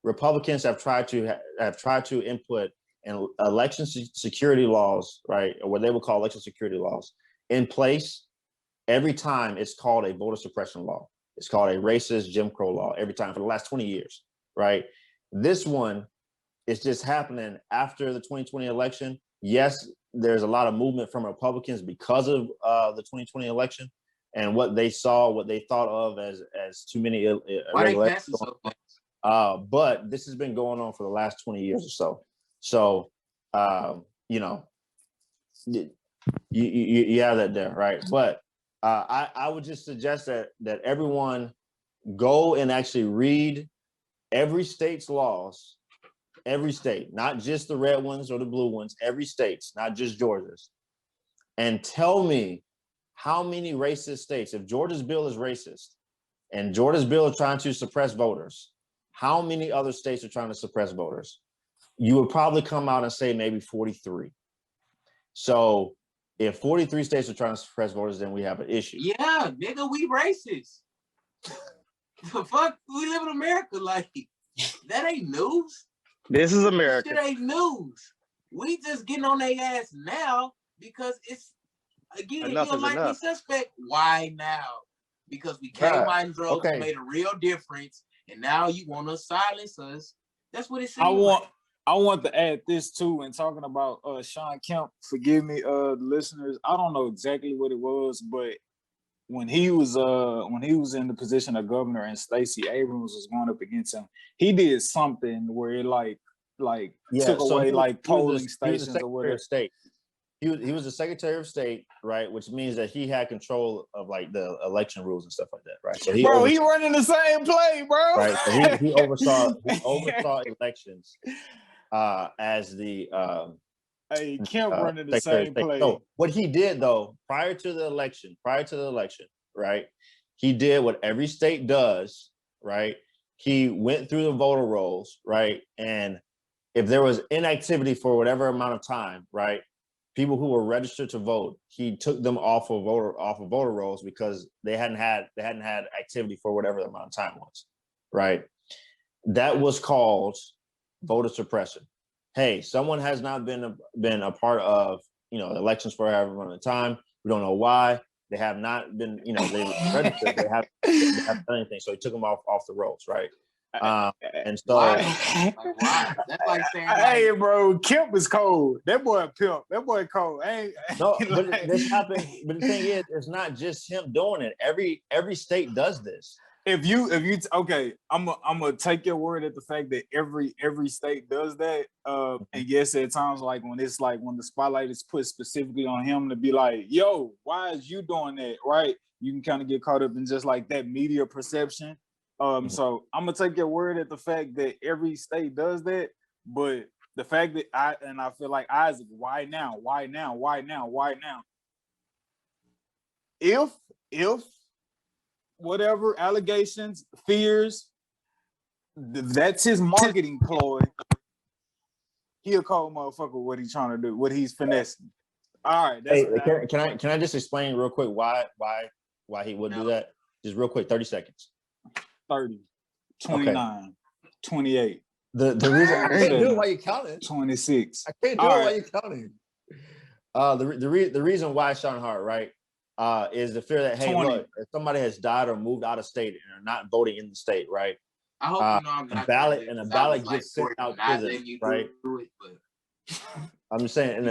Republicans have tried to input in election security laws, right, or what they would call election security laws, in place. Every time it's called a voter suppression law. It's called a racist Jim Crow law every time for the last 20 years, right? This one is just happening after the 2020 election. Yes, there's a lot of movement from Republicans because of the 2020 election and what they thought of as too many irregularities. But this has been going on for the last 20 years or so. So, you know, you have that there, right? But I would just suggest that everyone go and actually read every state's laws, every state, not just the red ones or the blue ones, every state's, not just Georgia's, and tell me how many racist states, if Georgia's bill is racist and Georgia's bill is trying to suppress voters, how many other states are trying to suppress voters? You would probably come out and say maybe 43. So if 43 states are trying to suppress voters, then we have an issue. Yeah, nigga, we racist. The fuck? We live in America. Like, that ain't news. This is America. Shit ain't news. We just getting on their ass now because it's, again, you're a likely suspect. Why now? Because we came out and drove, made a real difference, and now you want to silence us. That's what it seems I want to add this too, and talking about Shawn Kemp, forgive me, listeners, I don't know exactly what it was, but when he was in the position of governor and Stacey Abrams was going up against him, he did something where it took away polling stations or whatever. He was the Secretary of State, right? Which means that he had control of like the election rules and stuff like that, right? So he running the same play, bro. Right. So he oversaw elections as the Kemp running the same play. So what he did though, prior to the election, right? He did what every state does, right? He went through the voter rolls, right? And if there was inactivity for whatever amount of time, right? People who were registered to vote, he took them off of voter rolls because they hadn't had activity for whatever the amount of time was, right? That was called voter suppression. Hey, someone has not been a part of elections for however amount of time. We don't know why. They have not been, you know, they registered. They haven't done anything. So he took them off the rolls, right? And so Why? That's like saying, hey, bro, Kemp is cold. That boy pimp. That boy cold. No, but this happened. But the thing is, it's not just him doing it. Every state does this. If you okay, I'm gonna take your word at the fact that every state does that. And yes, at times like when the spotlight is put specifically on him to be like, yo, why is you doing that? Right? You can kind of get caught up in just like that media perception. So I'm gonna take your word at the fact that every state does that, but the fact that I feel like Isaac, why now? If whatever allegations, fears, that's his marketing ploy. He a cold motherfucker. What he's trying to do, what he's finessing. All right. Can I just explain real quick why he would do that? Just real quick, 30 seconds. 30, 29, okay. 28. The reason I can't do it while you're counting. 26. I can't do it while you're counting. The reason why Shawn Hart, right? Is the fear that, hey, 20. Look, if somebody has died or moved out of state and are not voting in the state, right? I hope you know I'm not a ballot gets sent out to them, right? I'm just saying,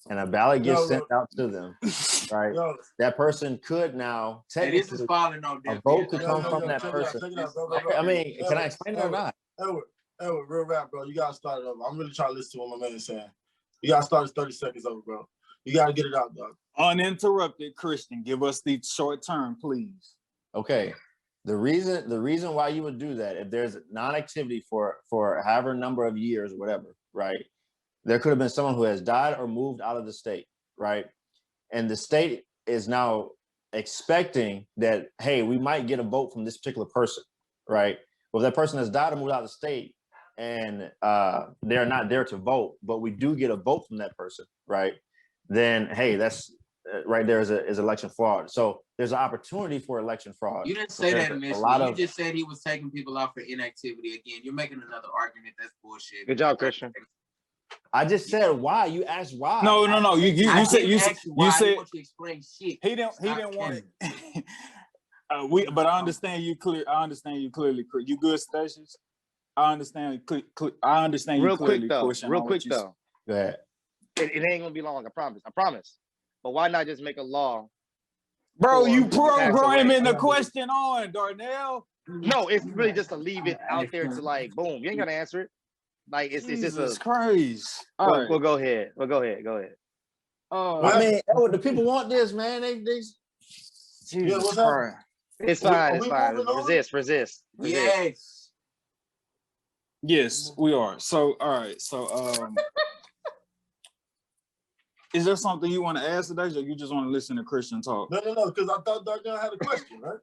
and a ballot gets sent out to them, right? That person could now technically a vote could come from that person. I mean, can I explain it or not? Edward, real rap, bro. You gotta start it over. I'm really trying to listen to what my man is saying. You gotta start 30 seconds over, bro. You gotta get it out, dog. Uninterrupted, Christian. Give us the short term, please. Okay. The reason why you would do that, if there's non-activity for however number of years, whatever, right? There could have been someone who has died or moved out of the state, right? And the state is now expecting that, hey, we might get a vote from this particular person, right? Well, if that person has died or moved out of the state and they're not there to vote, but we do get a vote from that person, right? Then, hey, that's right there is election fraud. So there's an opportunity for election fraud. You didn't say that initially. You just said he was taking people out for inactivity. Again, you're making another argument. That's bullshit. Good job, Christian. I just said why. You asked why. No. You said you said want to explain shit. He didn't want it. But I understand you clear. I understand you clearly. You good, Statius? I understand. I understand you clearly. Real quick though. Go ahead. It ain't gonna be long. I promise. But why not just make a law? Bro, you programming the question on, Darnell. No, it's really just to leave it out there to like, boom. You ain't gonna answer it. Like it's just a crazy. Well, go ahead. Go ahead. I mean, the people want this, man. They Jesus Christ. It's fine. Resist. Yes, we are. So, all right. So, is there something you want to ask today, or you just want to listen to Christian talk? No, because I thought Darnell had a question, right?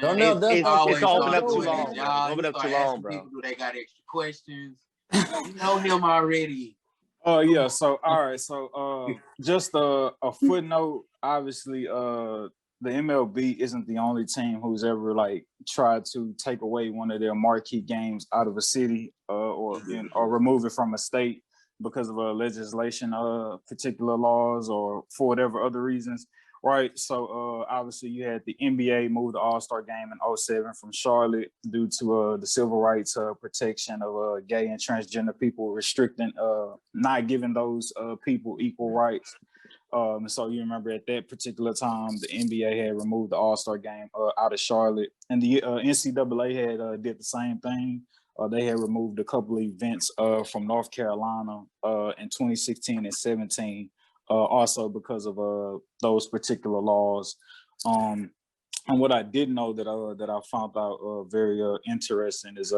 Darnell does. It's open up too long. Y'all open up too long, bro. People, do they got extra questions? You know him already. Oh yeah. So all right. So just a footnote. Obviously, the MLB isn't the only team who's ever like tried to take away one of their marquee games out of a city or remove it from a state because of legislation, particular laws, or for whatever other reasons, right? So obviously you had the NBA move the All-Star game in 2007 from Charlotte due to the civil rights protection of gay and transgender people, restricting, not giving those people equal rights. So you remember at that particular time, the NBA had removed the All-Star game out of Charlotte, and the NCAA had did the same thing. They had removed a couple of events from North Carolina in 2016 and 17, also because of those particular laws. And what I did know that I found out very interesting is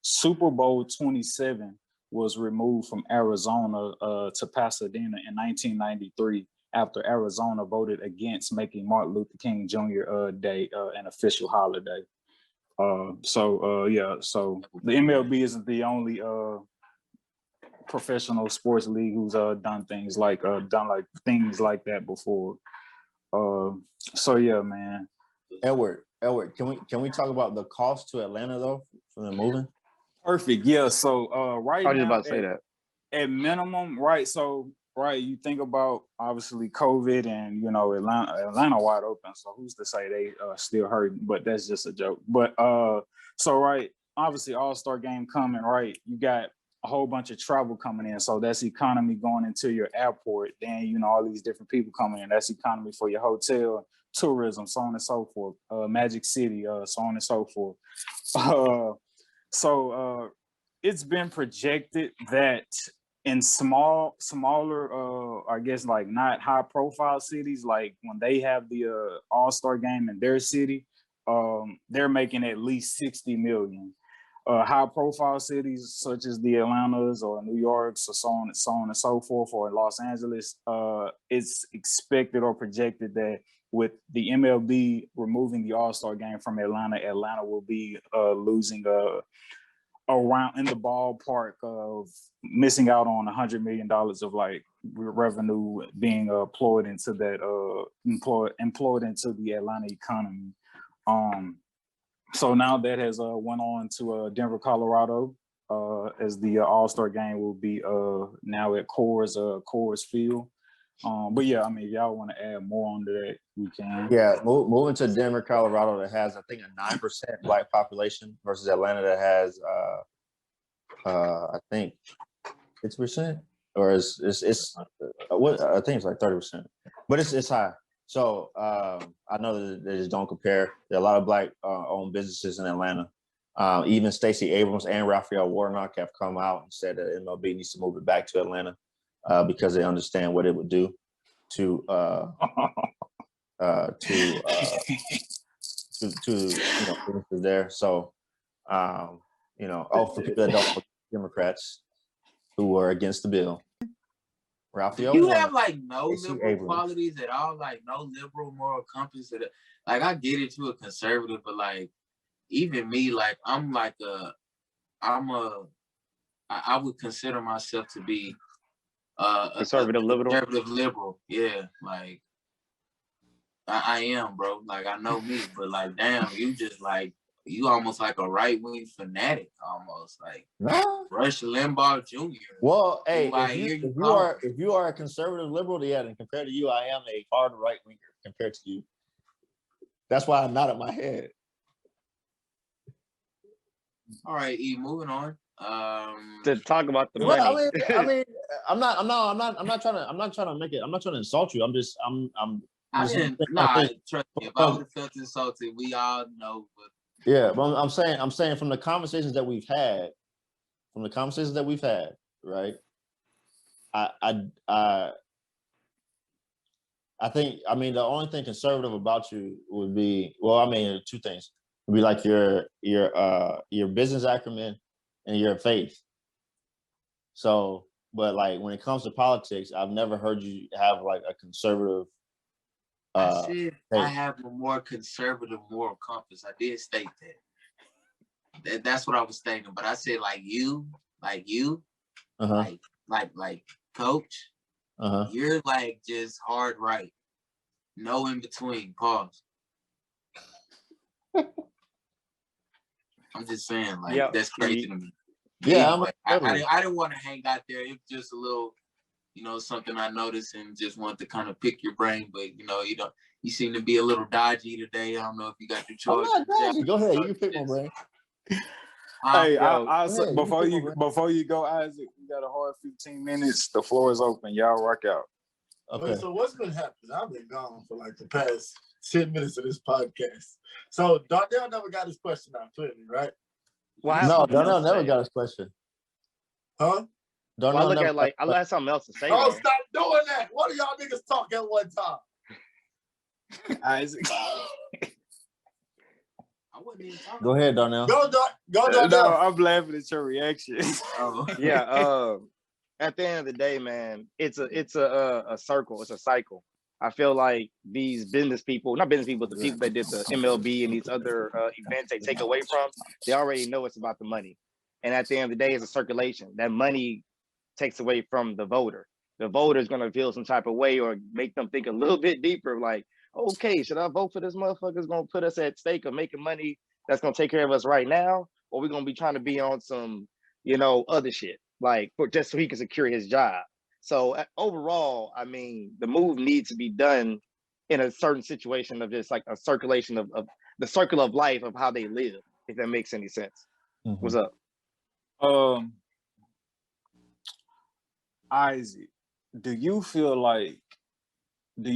Super Bowl 27 was removed from Arizona to Pasadena in 1993 after Arizona voted against making Martin Luther King Jr. Day an official holiday. So the MLB isn't the only professional sports league who's done things like that before. So yeah, man. Edward, can we talk about the cost to Atlanta though for the moving? Perfect. Yeah. So right I was now, about to say that. At minimum, right? So right, you think about obviously COVID and Atlanta wide open. So who's to say they still hurting? But that's just a joke. But so right, obviously All-Star game coming, right? You got a whole bunch of travel coming in. So that's economy going into your airport. Then all these different people coming in. That's economy for your hotel, tourism, so on and so forth. Magic City, so on and so forth. So it's been projected that in smaller, I guess like not high profile cities, like when they have the All-Star game in their city, they're making at least 60 million. High profile cities such as the Atlantas or New Yorks or so on and so forth, or Los Angeles, it's expected or projected that with the MLB removing the All-Star game from Atlanta will be losing around in the ballpark of missing out on $100 million of like revenue being employed into that employed into the Atlanta economy. So now that has went on to Denver, Colorado, as the All-Star game will be now at Coors Field. But yeah, I mean, if y'all want to add more onto that, we can. Yeah, moving to Denver, Colorado, that has I think a 9% Black population versus Atlanta that has I think 6%, or it's what I think it's like 30%, but it's high. So I know that they just don't compare. There are a lot of Black owned businesses in Atlanta. Even Stacey Abrams and Raphael Warnock have come out and said that MLB needs to move it back to Atlanta because they understand what it would do to businesses there. So for people that don't know, Democrats who are against the bill. Raphael, you have like no liberal qualities at all, like no liberal moral compass. Like I get it, you're a conservative, but like even me, like I would consider myself to be conservative liberal. Yeah, like I am, bro. Like I know me, but like damn, you just like you almost like a right-wing fanatic, almost like Rush Limbaugh Jr. Well, hey, if you are a conservative liberal, yeah, then compared to you, I am a hard right-winger compared to you. That's why I nodded my head. All right, E, moving on. To talk about the money. I mean, I'm not trying to insult you. Trust me. If I would have felt insulted, we all know. But yeah, but I'm saying from the conversations that we've had, right? I think, I mean, the only thing conservative about you would be, well, I mean, two things. It would be like your business acumen and your faith. So, but like when it comes to politics, I've never heard you have like a conservative. I have a more conservative moral compass. I did state that. That's what I was thinking. But I said like you, like coach, you're like just hard right. No in between. Pause. I'm just saying, like that's crazy to me. Yeah, I didn't want to hang out there. It's just a little, something I noticed and just wanted to kind of pick your brain. But you seem to be a little dodgy today. I don't know if you got your choice. I'm not dodgy. Go ahead, you can pick my brain. Hey, before you go, Isaac, you got a hard 15 minutes. The floor is open. Y'all rock out. Okay. So what's been happening? I've been gone for like the past 10 minutes of this podcast. So Darnell never got his question out clearly, right? No, Darnell never got his question. Huh? Darnell I let something else to say. Oh, stop doing that. What do y'all niggas talk at one time? Isaac. I wasn't even talking. Go ahead, Darnell. Go, Darnell. No, I'm laughing at your reaction. Yeah. At the end of the day, man, it's a circle. It's a cycle. I feel like these business people, not business people, but the people that did the MLB and these other events they take away from, they already know it's about the money. And at the end of the day, it's a circulation. That money takes away from the voter. The voter is going to feel some type of way or make them think a little bit deeper, like, okay, should I vote for this motherfucker that's going to put us at stake of making money that's going to take care of us right now? Or we're going to be trying to be on some, other shit, like just so he can secure his job. So overall, I mean, the move needs to be done in a certain situation of just like a circulation of the circle of life of how they live, if that makes any sense. Mm-hmm. What's up? Isaac, do you feel like the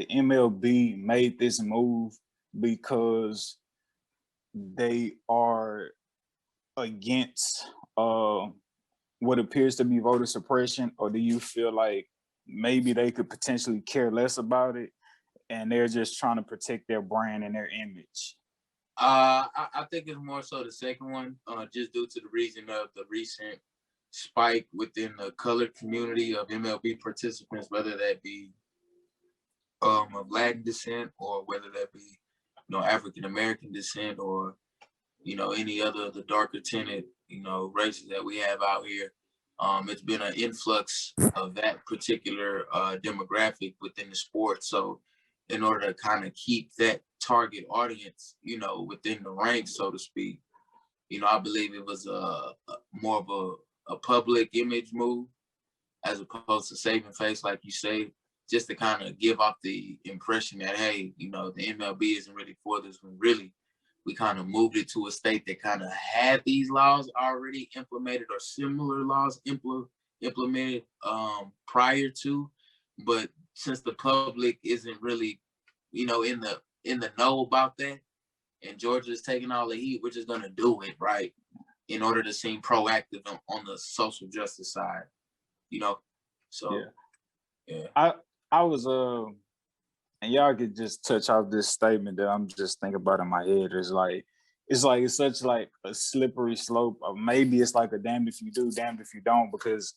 MLB made this move because they are against what appears to be voter suppression, or do you feel like maybe they could potentially care less about it and they're just trying to protect their brand and their image? I think it's more so the second one, just due to the reason of the recent spike within the colored community of MLB participants, whether that be of Latin descent or whether that be, African American descent or, any other of the darker tinted, races that we have out here. It's been an influx of that particular demographic within the sport. So in order to kind of keep that target audience, within the ranks, so to speak, I believe it was more of a public image move as opposed to saving face, like you say, just to kind of give off the impression that, hey, the MLB isn't really for this when really we kind of moved it to a state that kind of had these laws already implemented or similar laws implemented prior to. But since the public isn't really, in the know about that, and Georgia's taking all the heat, we're just gonna do it, right, in order to seem proactive on the social justice side, So yeah. I was and y'all could just touch off this statement that I'm just thinking about in my head. It's such like a slippery slope, or maybe it's like a damned if you do, damned if you don't, because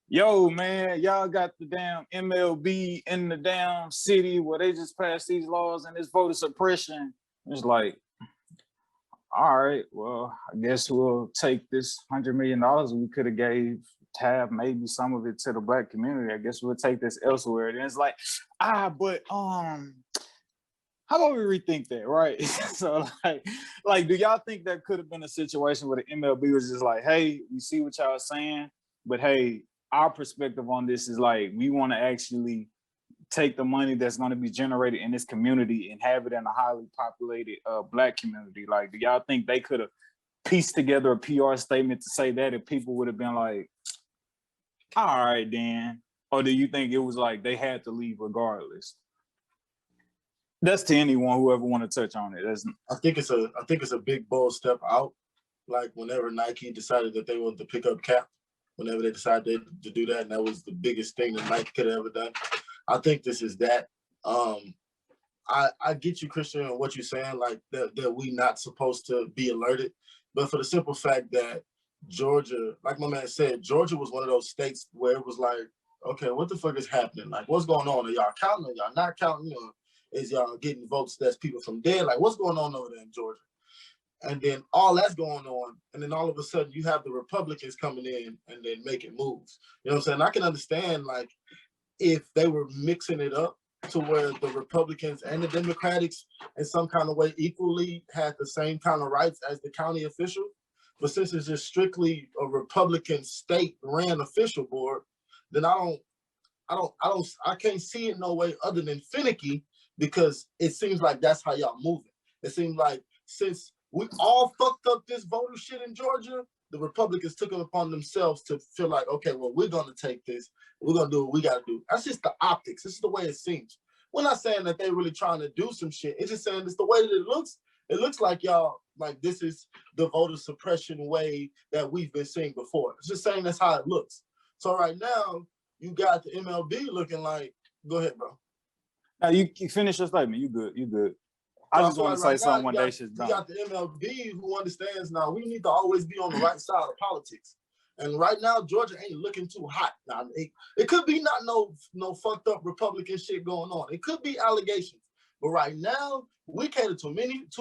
yo, man, y'all got the damn MLB in the damn city where they just passed these laws and this voter suppression. It's like, all right, well, I guess we'll take this $100 million we could have gave Tab, maybe some of it to the Black community. I guess we'll take this elsewhere. And it's like, but how about we rethink that, right? So like, do y'all think that could have been a situation where the MLB was just like, hey, we see what y'all are saying, but hey, our perspective on this is like, we want to actually take the money that's going to be generated in this community and have it in a highly populated Black community. Like, do y'all think they could have pieced together a PR statement to say that if people would have been like, all right, then? Or do you think it was like they had to leave regardless? That's to anyone who ever want to touch on it. I think it's a big bold step out. Like whenever Nike decided that they wanted to pick up Cap, whenever they decided to do that, and that was the biggest thing that Nike could have ever done. I think this is that. I get you, Christian, and what you're saying, like that we not supposed to be alerted, but for the simple fact that Georgia, like my man said, Georgia was one of those states where it was like, okay, what the fuck is happening? Like, what's going on? Are y'all counting? Are y'all not counting? Is y'all getting votes that's people from dead? Like, what's going on over there in Georgia? And then all that's going on, and then all of a sudden you have the Republicans coming in and then making moves. You know what I'm saying? I can understand, like, if they were mixing it up to where the Republicans and the Democrats in some kind of way equally had the same kind of rights as the county official. But since it's just strictly a Republican state-ran official board, then I can't see it no way other than finicky, because it seems like that's how y'all moving. It seems like since we all fucked up this voter shit in Georgia, the Republicans took it upon themselves to feel like, okay, well, we're gonna take this, we're gonna do what we gotta do. That's just the optics. This is the way it seems. We're not saying that they're really trying to do some shit. It's just saying it's the way that it looks. It looks like y'all, like this is the voter suppression way that we've been seeing before. It's just saying that's how it looks. So right now, you got the MLB looking like, go ahead, bro. Now you finish your statement. You good. I just want to say something one day shit's done. You got the MLB who understands now we need to always be on the right side of politics. And right now, Georgia ain't looking too hot. Now, it could be not no fucked up Republican shit going on. It could be allegations. But right now, we cater to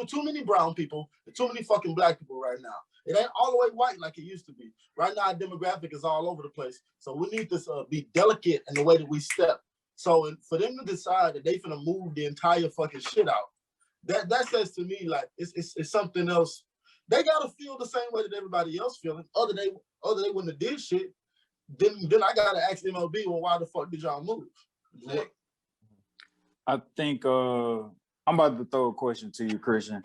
too many brown people and too many fucking Black people right now. It ain't all the way white like it used to be. Right now, our demographic is all over the place. So we need to be delicate in the way that we step. So for them to decide that they finna move the entire fucking shit out, that says to me like it's something else. They gotta feel the same way that everybody else feeling. Other they wouldn't have did shit. then I gotta ask MLB, well, why the fuck did y'all move? Exactly. I think I'm about to throw a question to you, Christian.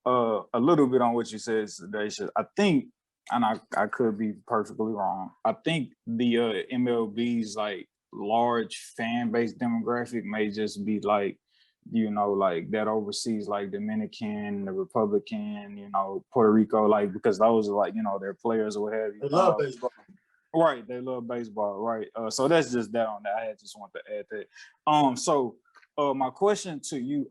A little bit on what you said, Sedacious. I think, and I could be perfectly wrong. I think the MLB's like large fan base demographic may just be like, you know, like that overseas, like Dominican, the Republican, you know, Puerto Rico, like because those are like, you know, their players or what have you. They love baseball. Right, they love baseball, right? So that's just that on that. I just want to add that. So my question to you,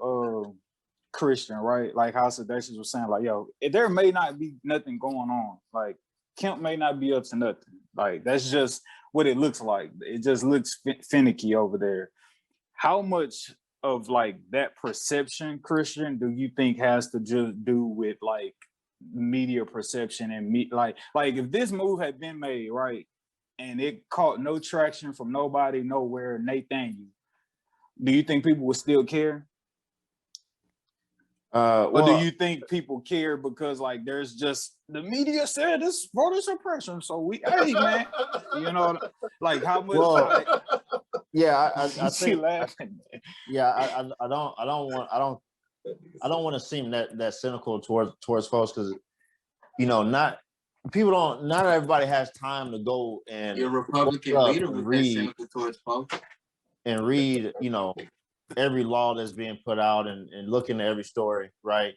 Christian, right? Like how Sedacious was saying, like, yo, there may not be nothing going on. Like Kemp may not be up to nothing. Like that's just what it looks like. It just looks finicky over there. How much of like that perception, Christian, do you think has to just do with like media perception and like if this move had been made, right, and it caught no traction from nobody, nowhere, Nathaniel, do you think people would still care? Or do you think people care because like there's just the media said this voter suppression, so we, hey man, you know, like how much? Well, yeah, I think. I don't want to seem that cynical towards folks because not everybody has time to go and your Republican leader was that cynical towards folks and read every law that's being put out and look into every story, right?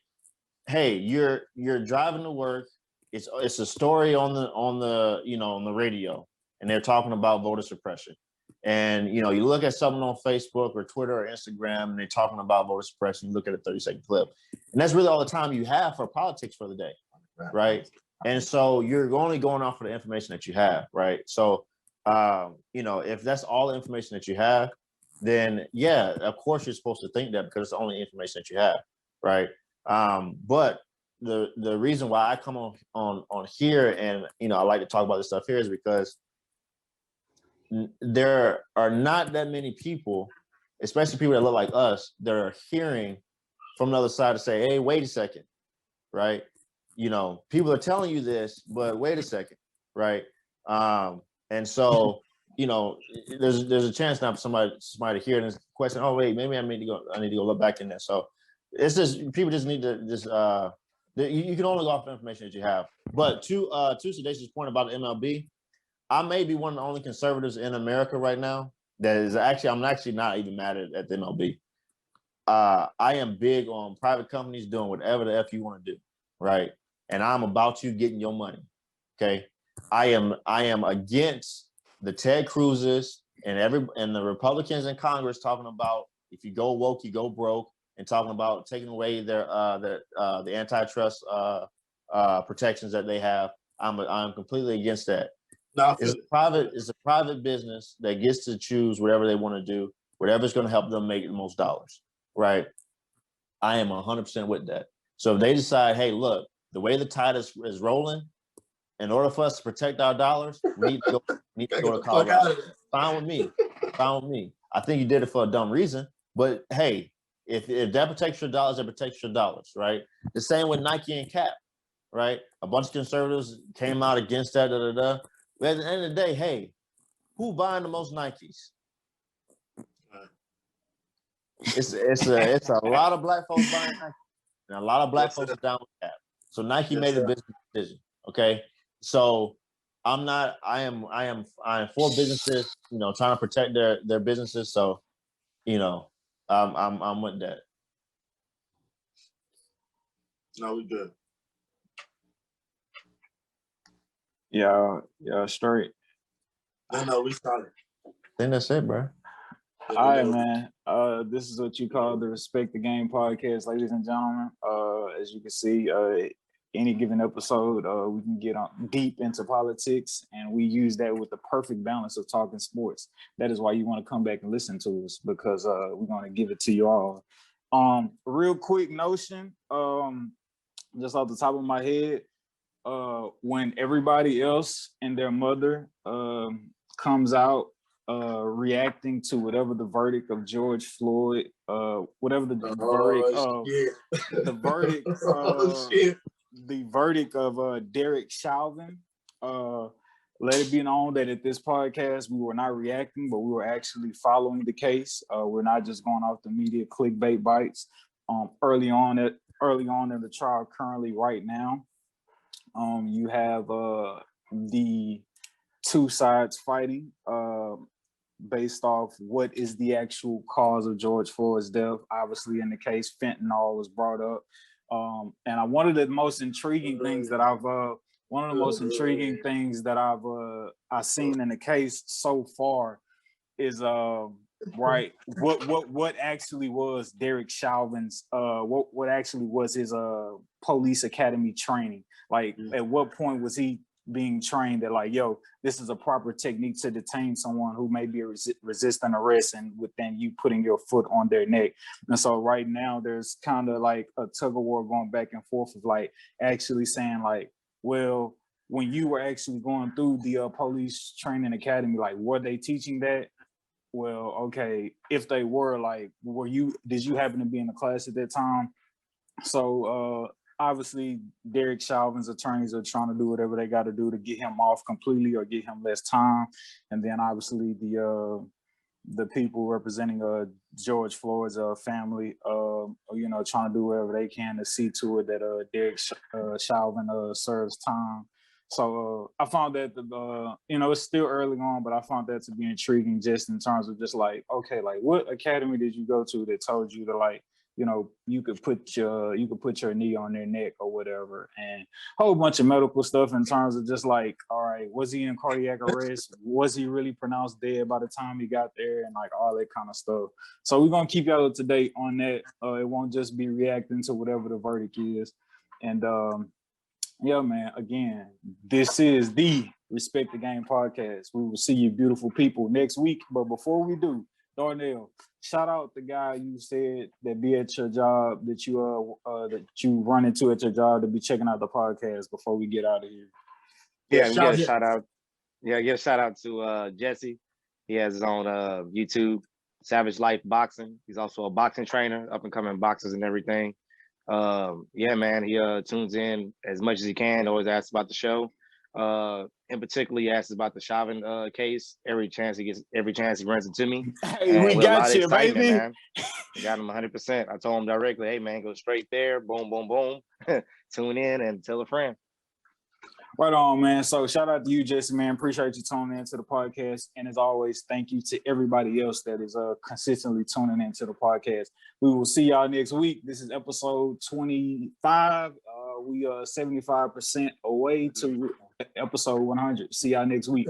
Hey, you're driving to work. It's a story on the radio, and they're talking about voter suppression. And you look at something on Facebook or Twitter or Instagram, and they're talking about voter suppression. You look at a 30-second clip, and that's really all the time you have for politics for the day, right? And so you're only going off of the information that you have, right? So, if that's all the information that you have, then yeah, of course you're supposed to think that because it's the only information that you have, right? But the reason why I come on here and I like to talk about this stuff here is because there are not that many people, especially people that look like us, that are hearing from the other side to say, hey, wait a second, right? People are telling you this, but wait a second, right? And so there's a chance now for somebody to hear this question. Oh wait, maybe I need to go look back in there. So it's just people just need to just you can only go off the information that you have. But to Sedacious' point about the MLB, I may be one of the only conservatives in America right now that is I'm actually not even mad at the MLB. I am big on private companies doing whatever the F you want to do, right? And I'm about you getting your money. Okay. I am against the Ted Cruz's and the Republicans in Congress talking about if you go woke, you go broke, and talking about taking away the antitrust protections that they have. I'm completely against that. It's a private business that gets to choose whatever they want to do, whatever's going to help them make the most dollars, right? I am 100% with that. So if they decide, hey, look, the way the tide is rolling, in order for us to protect our dollars, we need to go to Colorado. Fine with me. I think you did it for a dumb reason, but hey, if that protects your dollars, that protects your dollars, right? The same with Nike and Cap, right? A bunch of conservatives came out against that, But at the end of the day, hey, who buying the most Nikes? It's a lot of black folks buying Nike, and a lot of black folks are down with Cap. So Nike made a business decision. Okay, so I am for businesses, trying to protect their businesses. So, I'm with that. No, we good. Yeah, straight. No, we started. I think that's it, bro. All right, man. This is what you call the Respect the Game podcast, ladies and gentlemen. As you can see, any given episode, we can get on deep into politics, and we use that with the perfect balance of talking sports. That is why you want to come back and listen to us, because we're going to give it to you all. Real quick notion, just off the top of my head, when everybody else and their mother comes out reacting to whatever the verdict of George Floyd, whatever the verdict of Derek Chauvin, let it be known that at this podcast, we were not reacting, but we were actually following the case. We're not just going off the media clickbait bites. Early on in the trial, currently right now, you have the two sides fighting based off what is the actual cause of George Floyd's death. Obviously, in the case, fentanyl was brought up, and one of the most intriguing things that I've seen in the case so far is right what actually was Derek Chauvin's what actually was his police academy training. Like, at what point was he being trained that, like, yo, this is a proper technique to detain someone who may be resisting arrest, and within you putting your foot on their neck. And so right now there's kind of like a tug of war going back and forth of like actually saying like, well, when you were actually going through the police training academy, like, were they teaching that? Well, okay, if they were, like, did you happen to be in the class at that time? So obviously Derek Chauvin's attorneys are trying to do whatever they got to do to get him off completely or get him less time. And then obviously the people representing George Floyd's family, trying to do whatever they can to see to it that Derek Chauvin serves time. So I found that it's still early on, but I found that to be intriguing just in terms of just like, okay, like, what academy did you go to that told you to, like, you could put your knee on their neck or whatever, and a whole bunch of medical stuff in terms of just like, all right, was he in cardiac arrest? Was he really pronounced dead by the time he got there? And like all that kind of stuff. So we're going to keep y'all up to date on that. It won't just be reacting to whatever the verdict is. And yeah, man, again, this is the Respect the Game podcast. We will see you beautiful people next week. But before we do, Darnell, shout out the guy you said that be at your job, that you run into at your job, to be checking out the podcast before we get out of here. Yeah, give a shout out. Yeah, give a shout out to Jesse. He has his own YouTube, Savage Life Boxing. He's also a boxing trainer, up and coming boxers and everything. Yeah, man, he tunes in as much as he can, always asks about the show. In particular, he asks about the Chauvin case every chance he runs into me. Hey, we got you, baby. Man. We got him 100%. I told him directly, hey, man, go straight there. Boom, boom, boom. Tune in and tell a friend. Right on, man. So shout out to you, Jesse, man. Appreciate you tuning into the podcast. And as always, thank you to everybody else that is consistently tuning into the podcast. We will see y'all next week. This is episode 25. We are 75% away to episode 100. See y'all next week.